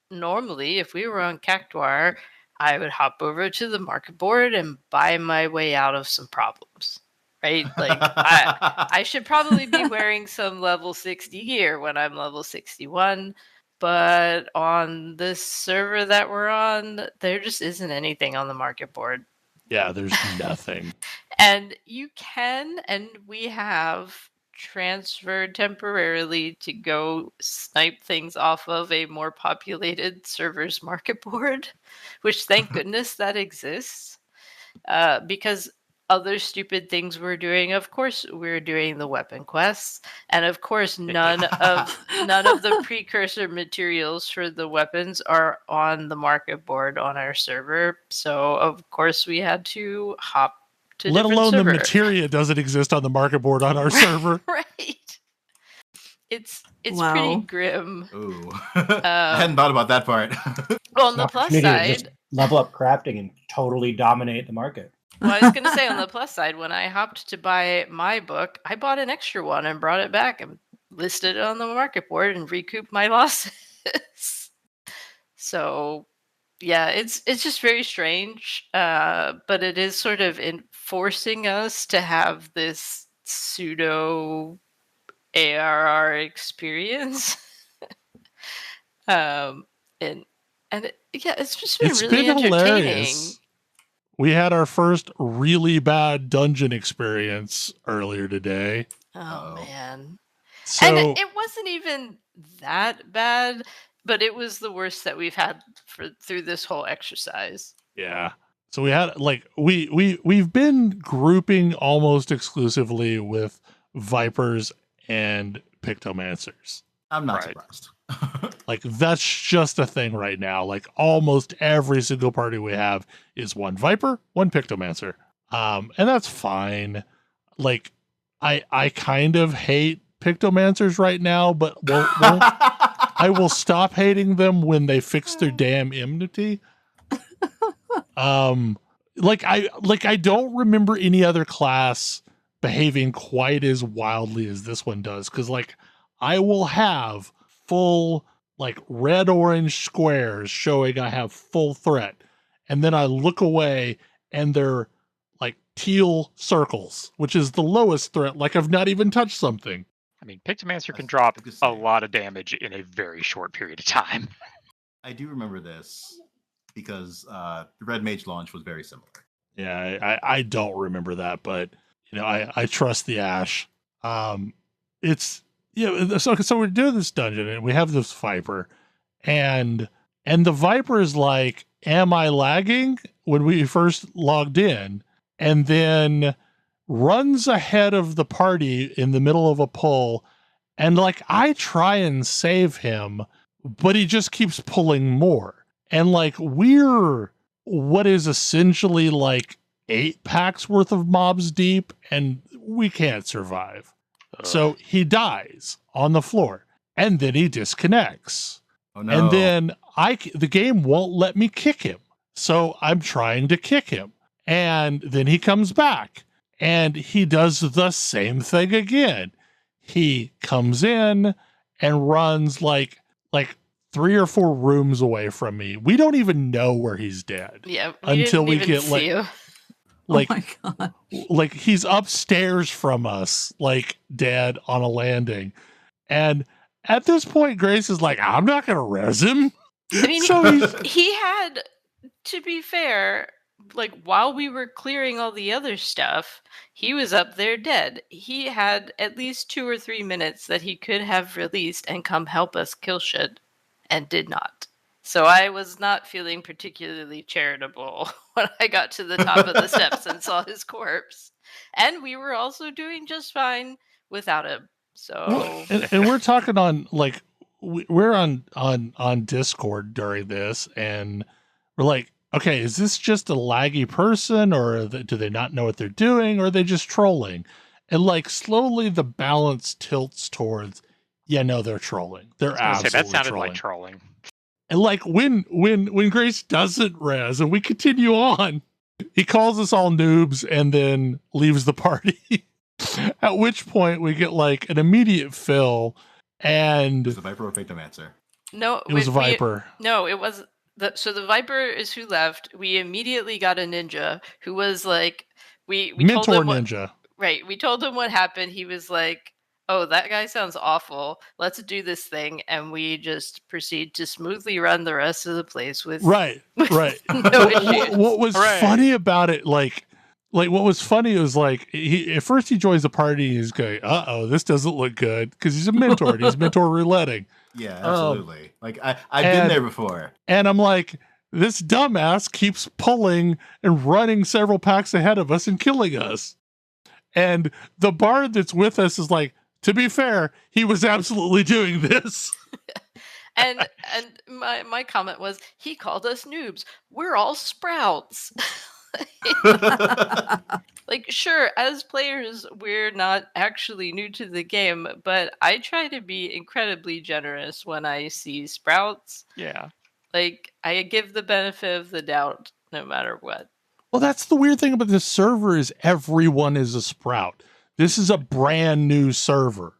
normally if we were on Cactuar, I would hop over to the market board and buy my way out of some problems. Right? Like I should probably be wearing some level 60 gear when I'm level 61. But on this server that we're on, there just isn't anything on the market board. Yeah, there's nothing. And you can, and we have transferred temporarily to go snipe things off of a more populated server's market board, which thank goodness that exists. Because other stupid things we're doing, of course we're doing the weapon quests, and of course none of the precursor materials for the weapons are on the market board on our server, so of course we had to hop to let alone server. the materia doesn't exist on the market board on our server. Right. It's Wow. pretty grim. Ooh. I hadn't thought about that part. Well, on the plus Opportunity to just side, level up crafting and totally dominate the market. Well, I was going to say, on the plus side, when I hopped to buy my book, I bought an extra one and brought it back and listed it on the market board and recouped my losses. So, yeah, it's just very strange, but it is sort of forcing us to have this pseudo ARR experience. And yeah, it's just been It's really been entertaining. hilarious. We had our first really bad dungeon experience earlier today. Oh Uh-oh. man. So And it wasn't even that bad, but it was the worst that we've had through this whole exercise. yeah. So we had like we've been grouping almost exclusively with Vipers and Pictomancers. I'm not Right. surprised. Like that's just a thing right now. Like almost every single party we have is one Viper, one Pictomancer. And that's fine. Like I kind of hate Pictomancers right now, but I will stop hating them when they fix their damn enmity. Like I don't remember any other class behaving quite as wildly as this one does, because like I will have full like red orange squares showing I have full threat, and then I look away and they're like teal circles, which is the lowest threat, like I've not even touched something. I mean, Pictomancer can drop I could a say. lot of damage in a very short period of time. I do remember this because the Red Mage launch was very similar. Yeah, I don't remember that, but you know, I trust the Ash. It's so we're doing this dungeon and we have this Viper, and the Viper is like, "Am I lagging?" when we first logged in, and then runs ahead of the party in the middle of a pull, and like I try and save him, but he just keeps pulling more, and like we're what is essentially like 8 packs worth of mobs deep, and we can't survive. So he dies on the floor, and then he disconnects. Oh no! And then the game won't let me kick him. So I'm trying to kick him. And then he comes back and he does the same thing again. He comes in and runs like 3 or 4 rooms away from me. We don't even know where he's dead. Yeah, until we didn't get even like see you. like oh my god. like he's upstairs from us, like dead on a landing. And at this point, Grace is like, I'm not gonna res him. I mean, So he had, to be fair, like while we were clearing all the other stuff, he was up there dead. He had at least 2 or 3 minutes that he could have released and come help us kill shit, and did not. So I was not feeling particularly charitable when I got to the top of the steps and saw his corpse. And we were also doing just fine without him. So and we're talking on like we're on Discord during this, and we're like, okay, is this just a laggy person, or do they not know what they're doing, or are they just trolling? And like slowly the balance tilts towards, yeah, no, they're trolling. They're I was gonna say, absolutely that sounded trolling. like trolling. And like when Grace doesn't res and we continue on, he calls us all noobs and then leaves the party. At which point we get like an immediate fill, and Was the Viper or Phantomancer? no, it was a Viper. No, it was so the Viper is who left. We immediately got a ninja who was like, we Mentor told him ninja. we told him what happened. He was like, "Oh, that guy sounds awful. Let's do this thing," and we just proceed to smoothly run the rest of the place with Right. no issues. What was Hooray. funny about it, like what was funny was like at first he joins the party and he's going, this doesn't look good, because he's a mentor and he's mentor rouletting. Yeah, absolutely. Like I've been there before. And I'm like, this dumbass keeps pulling and running several packs ahead of us and killing us. And the bard that's with us is like, to be fair, he was absolutely doing this. And my comment was, he called us noobs. We're all sprouts. Like, sure, as players, we're not actually new to the game, but I try to be incredibly generous when I see sprouts. Yeah. Like, I give the benefit of the doubt no matter what. Well, that's the weird thing about this server is everyone is a sprout. This is a brand new server.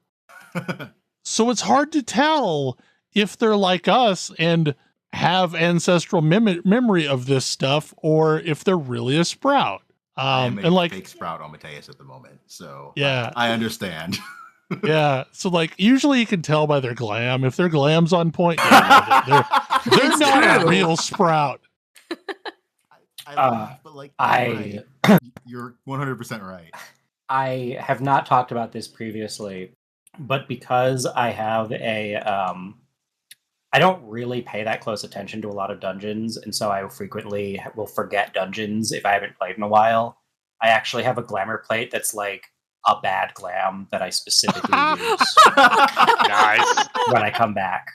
So it's hard to tell if they're like us and have ancestral memory of this stuff or if they're really a sprout. I'm And like fake sprout on Mateus at the moment, so Yeah. I understand. Yeah, so like usually you can tell by their glam. If their glam's on point, they're It's not a true. real sprout. I laugh, but like you're 100% right. I have not talked about this previously, but because I have I don't really pay that close attention to a lot of dungeons, and so I frequently will forget dungeons if I haven't played in a while. I actually have a glamour plate that's like a bad glam that I specifically use Nice. when I come back.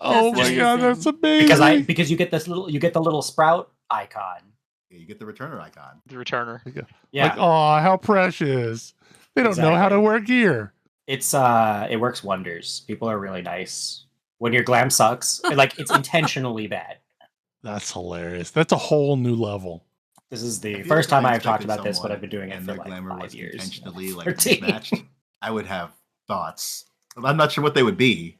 Oh That's my god, that's amazing. amazing. Because you get the little sprout icon. Yeah, you get the returner icon. The returner. Yeah, Like, oh, how precious. They don't know how to Exactly. wear gear. it works wonders. People are really nice. When your glam sucks, like it's intentionally bad. That's hilarious. That's a whole new level. This is the I feel first like if time I I've talked expected about this, but someone I've been doing it and for their like glamour 5 was years. intentionally like 13. mismatched, I would have thoughts. I'm not sure what they would be.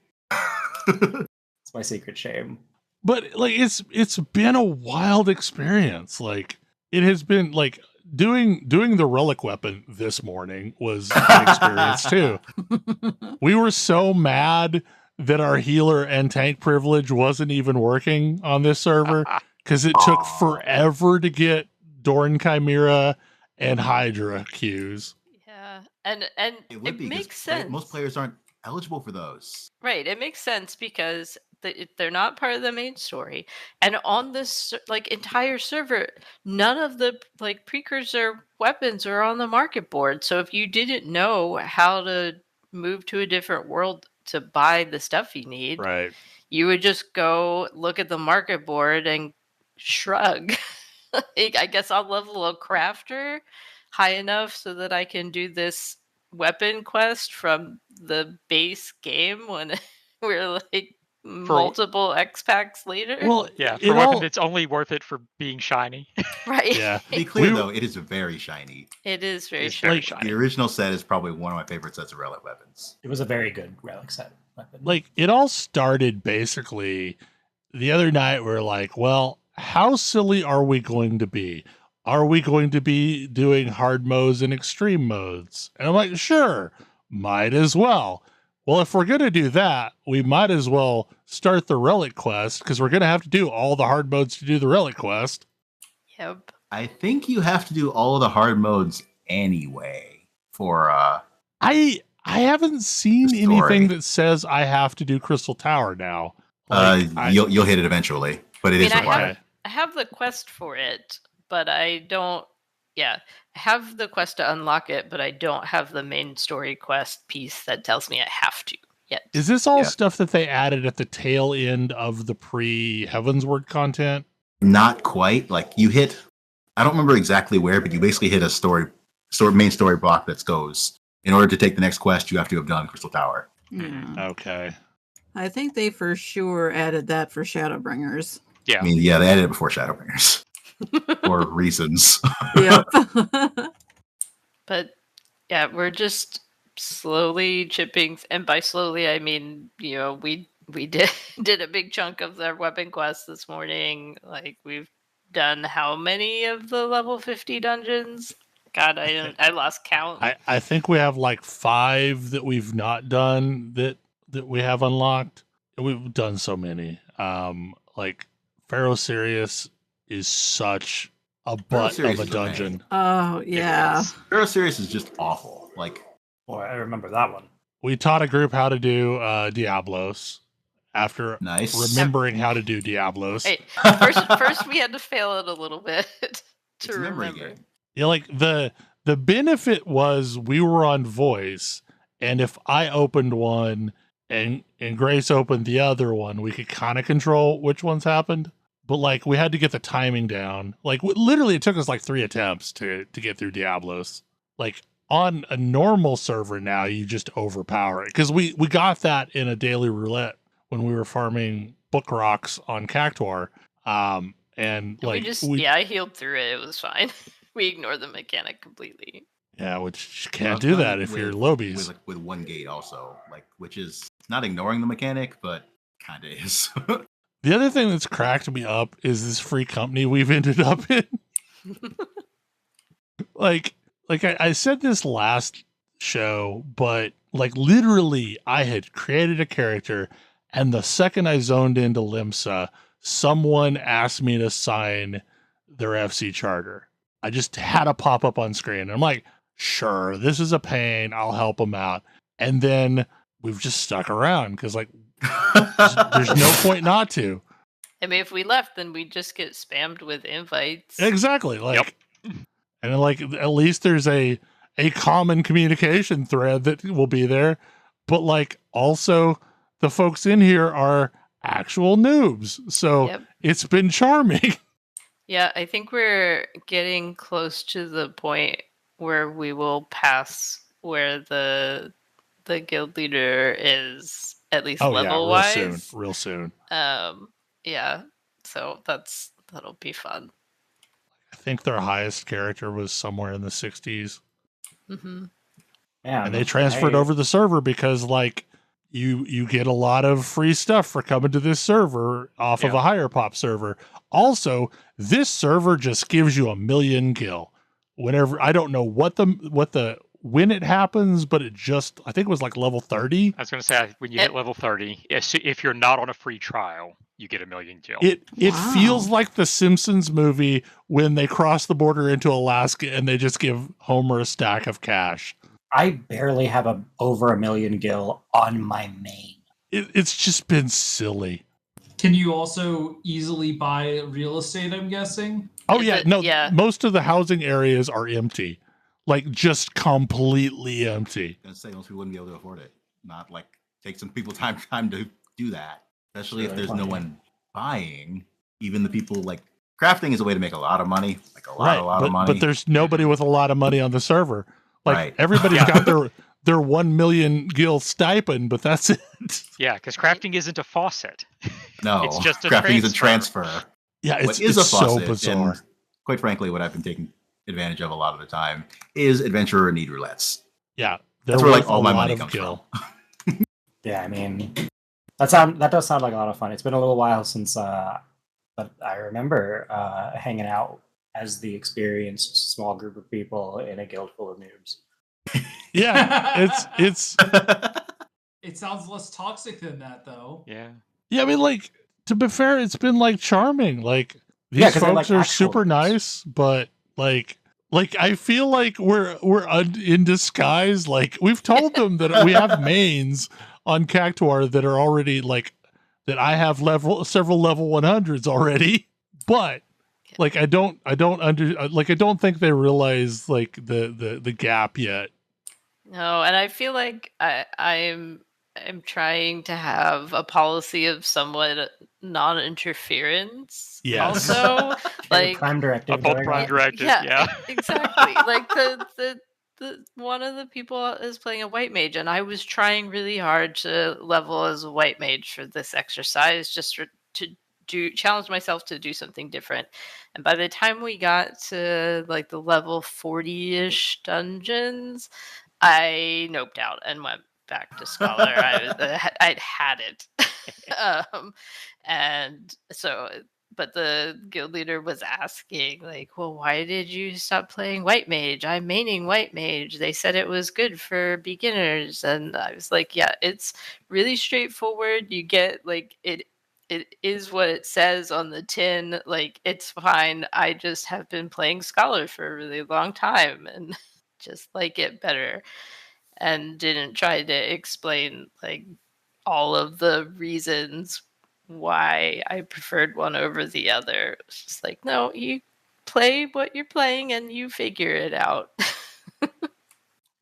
It's my secret shame. But like it's been a wild experience. Like it has been like doing the relic weapon this morning was an experience too. We were so mad that our healer and tank privilege wasn't even working on this server because it took Aw. forever to get Dorn Chimera and Hydra queues. Yeah, and It would it be 'cause makes sense. most players aren't eligible for those. Right, it makes sense because they're not part of the main story, and on this like entire server, none of the like precursor weapons are on the market board. So if you didn't know how to move to a different world to buy the stuff you need, Right. you would just go look at the market board and shrug. Like, I guess I'll level a crafter high enough so that I can do this weapon quest from the base game when we're like multiple X packs later. Well, Yeah, it for weapon all- that's only worth it for being shiny. right. yeah. To be clear, We- though, it is very shiny. It is very It's shiny. very Like, shiny. The original set is probably one of my favorite sets of relic weapons. It was a very good relic set weapon. Like it all started basically the other night. We're like, well, how silly are we going to be? Are we going to be doing hard modes and extreme modes? And I'm like, sure, might as well. Well, if we're going to do that, we might as well start the relic quest because we're going to have to do all the hard modes to do the relic quest. Yep. I think you have to do all of the hard modes anyway for I haven't seen The story. anything that says I have to do Crystal Tower now. you'll hit it eventually, but it is I required. have the quest for it, but I don't. Yeah, I have the quest to unlock it, but I don't have the main story quest piece that tells me I have to yet. Is this all Yeah. stuff that they added at the tail end of the pre-Heavensward content? Not quite. Like you hit, I don't remember exactly where, but you basically hit a main story block that goes. In order to take the next quest, you have to have done Crystal Tower. Yeah. Okay. I think they for sure added that for Shadowbringers. Yeah. I mean, yeah, they added it before Shadowbringers for reasons. Yep. But yeah, we're just slowly chipping, and by slowly I mean we did a big chunk of their weapon quest this morning. Like we've done how many of the level 50 dungeons? God, I lost count. I think we have like 5 that we've not done that we have unlocked. We've done so many. Like Pharaoh Sirius is such a butt Sirius of a is a pain. dungeon. Oh yeah. Pharaoh Sirius is just awful. Like, Boy, I remember that one. We taught a group how to do Diablos after nice. remembering how to do Diablos. Hey, first we had to fail it a little bit It's to a memory remember. game. Yeah, like the benefit was we were on voice, and if I opened one and Grace opened the other one, we could kind of control which ones happened. But like we had to get the timing down. Like literally, it took us like 3 attempts to get through Diablos. Like on a normal server now, you just overpower it because we got that in a daily roulette when we were farming book rocks on Cactuar. And We like just I healed through it. It was fine. We ignored the mechanic completely. yeah, which you Well, can't I've do done that it if you're with- lobies. with one gate also, like which is not ignoring the mechanic, but kind of is. The other thing that's cracked me up is this free company we've ended up in. like I said this last show, but like literally I had created a character, and the second I zoned into Limsa, someone asked me to sign their FC charter. I just had a pop up on screen. And I'm like, sure, this is a pain. I'll help them out. And then we've just stuck around because like there's no point not to. I mean, if we left, then we'd just get spammed with invites. Exactly. Like, and like at least there's a common communication thread that will be there. But like also the folks in here are actual noobs. So it's been charming. Yeah, I think we're getting close to the point where we will pass where the guild leader is, at least level wise. Real soon. Yeah. So that'll be fun. I think their highest character was somewhere in the 60s. Mm-hmm. Yeah, and they transferred over the server because like you get a lot of free stuff for coming to this server off of a higher pop server. Also, this server just gives you 1,000,000 gil whenever. I don't know when it happens, but it just, I think it was like level 30. I was going to say, when you hit level 30, if you're not on a free trial, you get 1,000,000 gil. It feels like the Simpsons movie when they cross the border into Alaska and they just give Homer a stack of cash. I barely have over 1,000,000 gil on my main. It's just been silly. Can you also easily buy real estate, I'm guessing? Oh, yeah. Most of the housing areas are empty. Like, just completely empty. I was gonna say, most people wouldn't be able to afford it. Not like, take some people time to do that. Especially if there's no one buying. Even the people, like, crafting is a way to make a lot of money. Like, a lot of money. But there's nobody with a lot of money on the server. Like, everybody's got their 1,000,000 gil stipend, but that's it. Yeah, because crafting isn't a faucet. No, it's just a crafting transfer. is a transfer. Yeah, it's a faucet, so bizarre. And quite frankly, what I've been taking advantage of a lot of the time is adventurer need roulettes. Yeah, that's where like all my money comes from. Yeah, I mean, that does sound like a lot of fun. It's been a little while since, but I remember hanging out as the experienced small group of people in a guild full of noobs. Yeah, it's. It sounds less toxic than that, though. Yeah. Yeah, I mean, like, to be fair, it's been like charming. Like, these folks are super nice, but like I feel like we're in disguise. Like, we've told them that we have mains on Cactuar that are already like that. I have several level 100s already, but like I don't think they realize like the gap yet. No, and I feel like I'm trying to have a policy of somewhat non-interference. Yes. Also, like prime directive. Prime directive. Yeah. Exactly. Like the one of the people is playing a white mage, and I was trying really hard to level as a white mage for this exercise, just to challenge myself to do something different. And by the time we got to like the level 40-ish dungeons, I noped out and went back to scholar. I'd had it. And so, but the guild leader was asking like, well, why did you stop playing white mage? I'm maining white mage. They said it was good for beginners. And I was like, yeah, it's really straightforward. You get like it is what it says on the tin. Like, it's fine. I just have been playing scholar for a really long time and just like it better, and didn't try to explain like all of the reasons why I preferred one over the other. It's just like, no, you play what you're playing and you figure it out.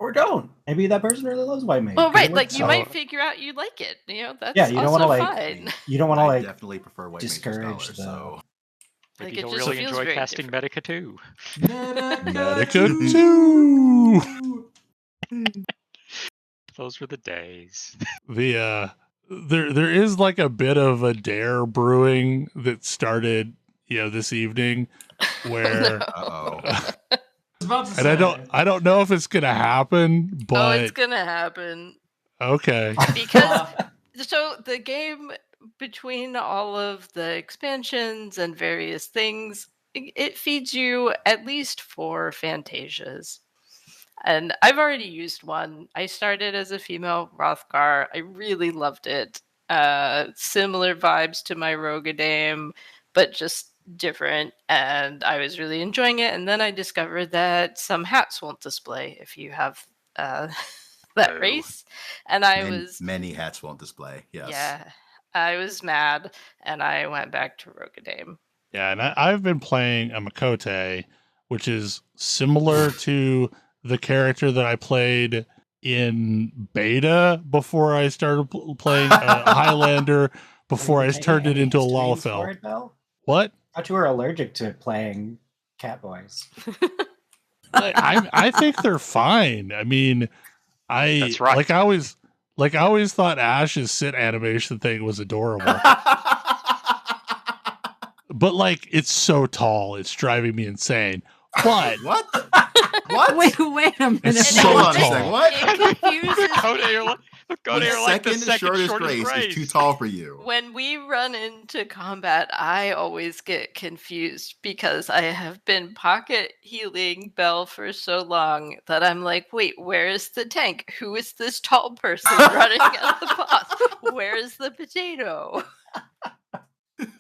Or don't. Maybe that person really loves white mage. Well, right, like you might figure out you like it. You know, that's you don't also want to fine. You don't want to like definitely prefer white discourage mage scholar, so Maybe like, you'll it just really feels enjoy very casting Medica too. Medica 2. Those were the days. The there is like a bit of a dare brewing that started this evening, where Uh-oh. I was about to and say. I don't know if it's gonna happen, Oh, but it's gonna happen. okay. Because so the game, between all of the expansions and various things, it feeds you at least 4 Fantasias. And I've already used one. I started as a female Rothgar. I really loved it. Similar vibes to my Roegadamme, but just different. And I was really enjoying it. And then I discovered that some hats won't display if you have that Oh. race. And I was Many hats won't display. Yes. yeah, I was mad, and I went back to Roegadamme. Yeah, and I've been playing a Makote, which is similar to the character that I played in beta before I started playing Highlander, before I turned it into a Lalafell. What? I thought you were allergic to playing Catboys. I think they're fine. I mean, That's right. like I always thought Ash's sit animation thing was adorable. But like, it's so tall, it's driving me insane. But What? What? Wait a minute. It's And so Hold on a tall. second. What? It confuses Dakota, you're like, Dakota, you're like the second shortest shortest race is too tall for you. when we run into combat, I always get confused because I have been pocket healing Bel for so long that I'm like, wait, where is the tank? Who is this tall person running at the boss? Where is the potato?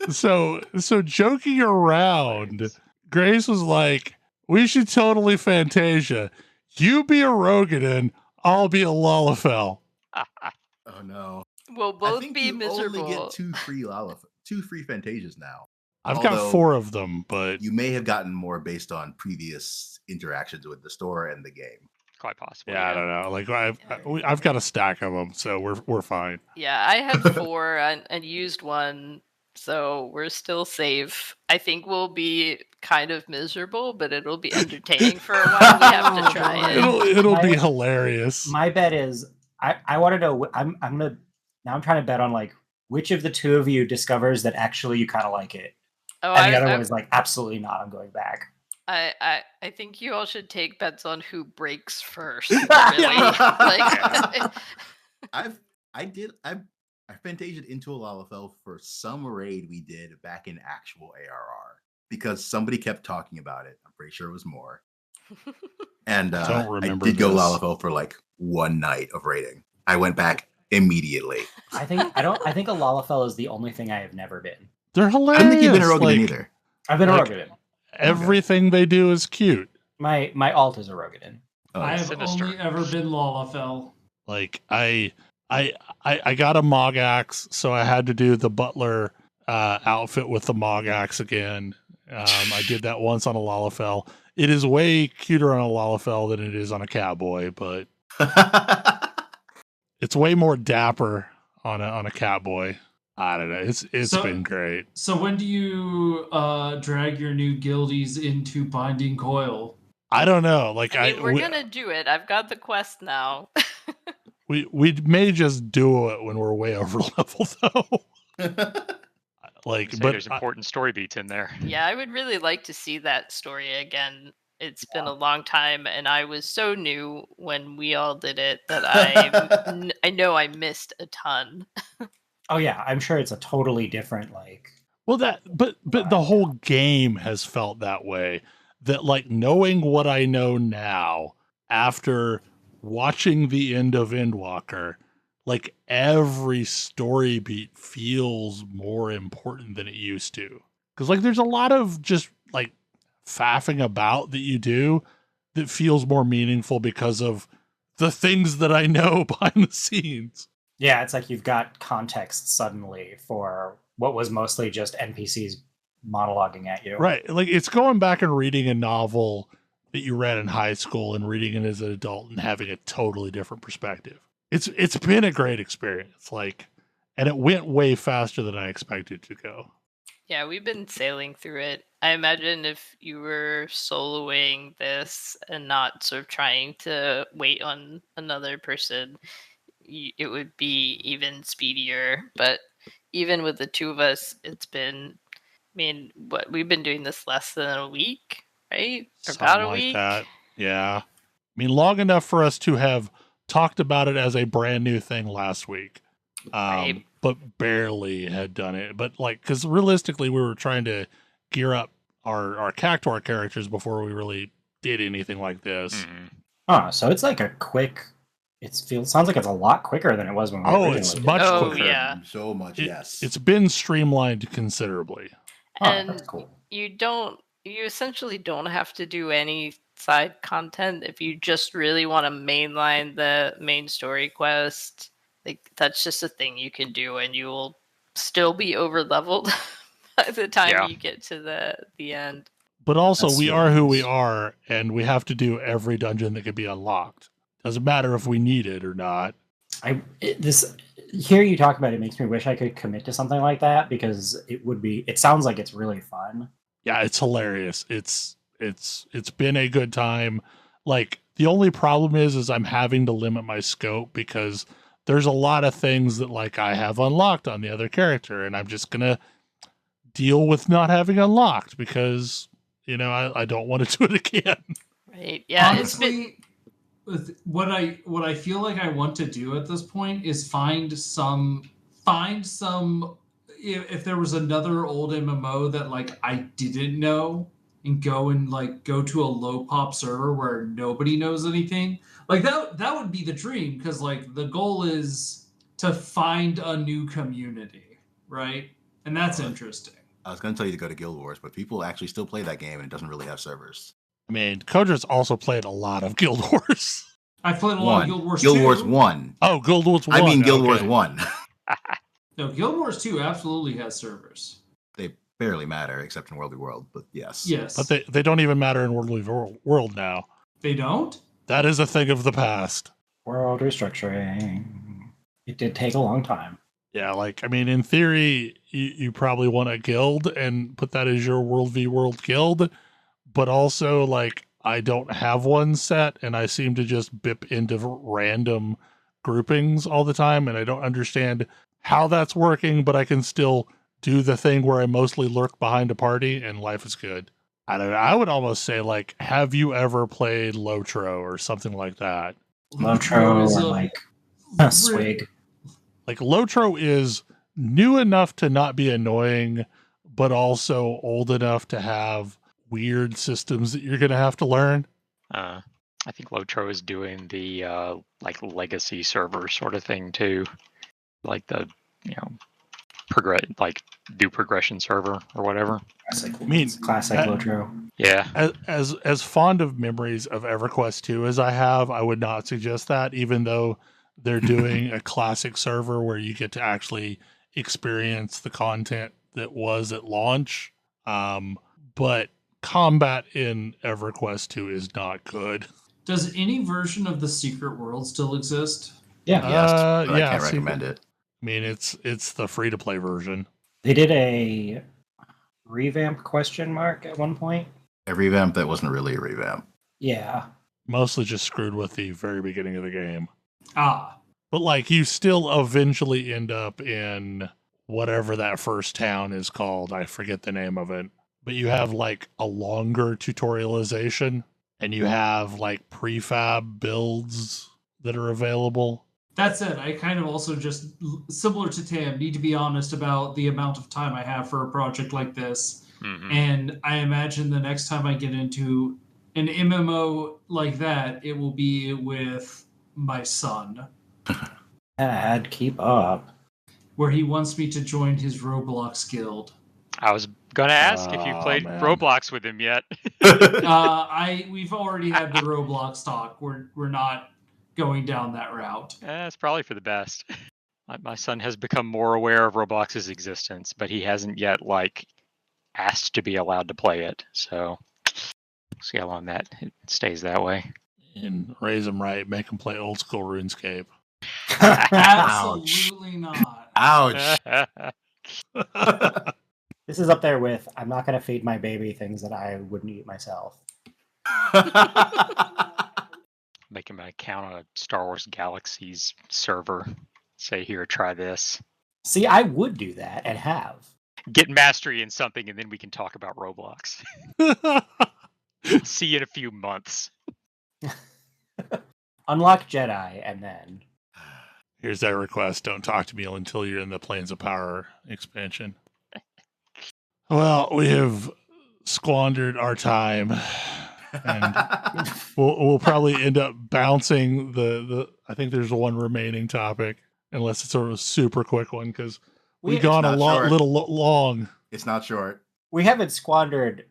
So joking around, Grace was like, we should totally Fantasia. You be a Roegadamme, I'll be a Lalafell. Oh no. We'll I both think be you miserable. only get 2 free Fantasias now. I've got Although 4 of them, but You may have gotten more based on previous interactions with the store and the game. Quite possible. yeah, I don't know. Like I've got a stack of them, so we're fine. Yeah, I had 4 and used 1, so we're still safe. I think we'll be kind of miserable, but it'll be entertaining for a while. We have to try it. It'll be hilarious. My bet is I want to know. I'm trying to bet on like which of the two of you discovers that actually you kind of like it, Oh, and the other one is like absolutely not. I'm going back. I think you all should take bets on who breaks first. Really, like, I Fantasia'd into a Lalafell for some raid we did back in actual ARR because somebody kept talking about it. I'm pretty sure it was more. And Don't I remember did go this. Lalafell for like one night of raiding. I went back immediately. I think a Lalafell is the only thing I have never been. They're I hilarious. don't think you've been a Roegadamme like, either. I've been Like- a Roegadamme. Everything they do is cute. My alt is a Roegadamme. Oh, I have Sinister. only ever been Lalafell. Like I got a Mog Axe, so I had to do the butler outfit with the Mog Axe again. I did that once on a Lalafell. It is way cuter on a Lalafell than it is on a Cowboy, but it's way more dapper on a Cowboy. I don't know. It's So- been great. So when do you drag your new guildies into Binding Coil? I don't know. Like I mean, we're gonna do it. I've got the quest now. we may just do it when we're way over level though. Like, Say but there's important story beats in there. Yeah, I would really like to see that story again. It's been a long time, and I was so new when we all did it that I know I missed a ton. Oh yeah, I'm sure it's a totally different like. well, but the whole game has felt that way. That like knowing what I know now after watching the end of Endwalker, like every story beat feels more important than it used to. Because like there's a lot of just like faffing about that you do that feels more meaningful because of the things that I know behind the scenes. Yeah, it's like you've got context suddenly for what was mostly just NPCs monologuing at you. Right. Like it's going back and reading a novel that you read in high school and reading it as an adult and having a totally different perspective. It's been a great experience. Like, and it went way faster than I expected to go. Yeah, we've been sailing through it. I imagine if you were soloing this and not sort of trying to wait on another person, it would be even speedier. But even with the two of us, it's been mean, what we've been doing this less than a week, right? Or Something about a like week. that. Yeah. I mean, long enough for us to have talked about it as a brand new thing last week. Right. But barely had done it. But like, because realistically, we were trying to gear up our Cactuar characters before we really did anything like this. Mhm. So it's like a quick. Sounds like it's a lot quicker than it was when we Oh, originally it's did much it. Oh, quicker. yeah. So much, yes. It's been streamlined considerably. And that's cool. you essentially don't have to do any side content if you just really want to mainline the main story quest. Like, that's just a thing you can do, and you will still be over leveled by the time Yeah. you get to the end. But also, That's we really are who we nice. are, and we have to do every dungeon that can be unlocked. Doesn't matter if we need it or not. Hear you talk about it makes me wish I could commit to something like that, because it sounds like it's really fun. Yeah, it's hilarious. It's been a good time. Like, the only problem is I'm having to limit my scope because there's a lot of things that like I have unlocked on the other character, and I'm just gonna deal with not having unlocked because I don't want to do it again. Right? Yeah. Honestly, what I feel like I want to do at this point is find some if there was another old MMO that like I didn't know, and go to a low pop server where nobody knows anything. Like that would be the dream, because like the goal is to find a new community, right? And that's interesting. I was going to tell you to go to Guild Wars, but people actually still play that game and it doesn't really have servers. I mean, Kodra's also played a lot of Guild Wars. I've played a lot of Guild Wars 2. Guild Wars 1. Oh, Guild Wars 1. I mean Guild okay. Wars 1. No, Guild Wars 2 absolutely has servers. They barely matter except in World v. World, but yes. Yes. But they don't even matter in World v. World now. They don't? That is a thing of the past. World restructuring. It did take a long time. Yeah, like, I mean, in theory, you probably want a guild and put that as your World v. World guild, but also, like, I don't have one set, and I seem to just bip into random groupings all the time, and I don't understand how that's working, but I can still do the thing where I mostly lurk behind a party, and life is good. I don't know. I would almost say, like, have you ever played Lotro or something like that? Lotro is or a- like Swig. Like, Lotro is new enough to not be annoying, but also old enough to have weird systems that you're going to have to learn. I think Lotro is doing the like legacy server sort of thing too, like the do progression server or whatever. Classic, I mean, classic Lotro. Yeah. As fond of memories of EverQuest 2 as I have, I would not suggest that, even though they're doing a classic server where you get to actually experience the content that was at launch. But combat in EverQuest 2 is not good. Does any version of the Secret World still exist? Yeah. Yes, but yeah, I can't see, recommend it. I mean, it's the free-to-play version. They did a revamp at one point. A revamp that wasn't really a revamp. Yeah. Mostly just screwed with the very beginning of the game. Ah. But, like, you still eventually end up in whatever that first town is called. I forget the name of it. But you have, like, a longer tutorialization, and you have, like, prefab builds that are available. That said, I kind of also just, similar to Tam, need to be honest about the amount of time I have for a project like this. Mhm. And I imagine the next time I get into an MMO like that, it will be with my son, Dad, keep up. where he wants me to join his Roblox guild. I was gonna ask if you Oh, played man. Roblox with him yet. We've already had the Roblox talk. We're not going down that route. It's probably for the best. My son has become more aware of Roblox's existence, but he hasn't yet asked to be allowed to play it. So see how long that it stays that way. And raise them right, make them play old school RuneScape. Absolutely not. Ouch. This is up there with I'm not going to feed my baby things that I wouldn't eat myself. Make him an account on a Star Wars Galaxies server. Say, here, try this. See, I would do that and have. Get mastery in something, and then we can talk about Roblox. See you in a few months. Unlock Jedi, and then Here's that request. Don't talk to me until you're in the Planes of Power expansion. Well, we have squandered our time, and we'll probably end up bouncing the. I think there's one remaining topic, unless it's sort of a super quick one, because we've gone a little long. It's not short. we haven't squandered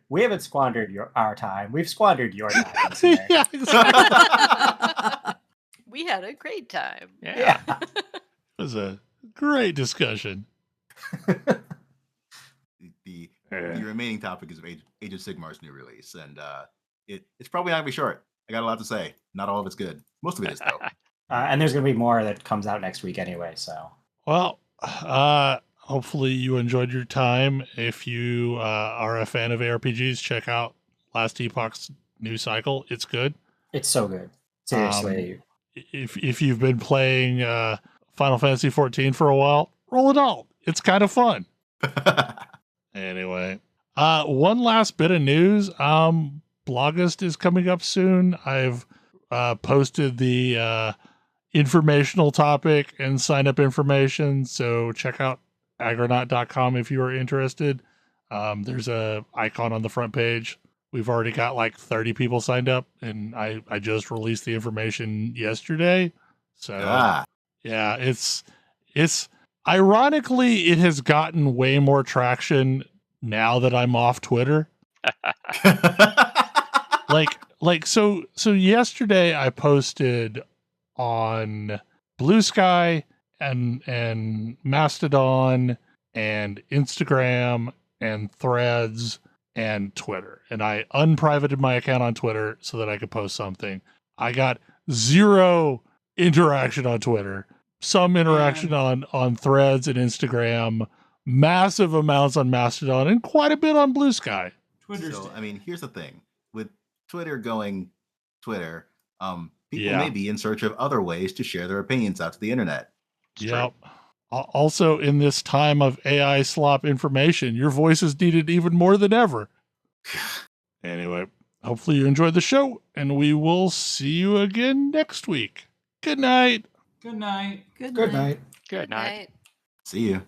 our time. We've squandered your time. Listener. Yeah, exactly. We had a great time. Yeah. It was a great discussion. The remaining topic is Age of Sigmar's new release, and it's probably not gonna be short. I got a lot to say. Not all of it's good. Most of it is though. And there's going to be more that comes out next week anyway. So, Well, hopefully you enjoyed your time. If you are a fan of ARPGs, check out Last Epoch's new cycle. It's good. it's so good. Seriously. If you've been playing Final Fantasy 14 for a while, roll it out. It's kind of fun. Anyway, one last bit of news. Blaugust is coming up soon. I've posted the informational topic and sign up information. So check out agronaut.com if you are interested. There's a icon on the front page. We've already got like 30 people signed up, and I just released the information yesterday. So yeah, it's ironically, it has gotten way more traction now that I'm off Twitter. So yesterday I posted on Blue Sky and Mastodon and Instagram and Threads and Twitter, and I unprivated my account on Twitter so that I could post something. I got 0 interaction on Twitter, some interaction on Threads and Instagram, massive amounts on Mastodon, and quite a bit on Blue Sky. So, I mean, here's the thing. With Twitter going Twitter, people may be in search of other ways to share their opinions out to the internet. Yep. Also, in this time of AI slop information, your voice is needed even more than ever. Anyway, hopefully you enjoyed the show, and we will see you again next week. Good night. Good night. Good Good night. night. Good night. See you.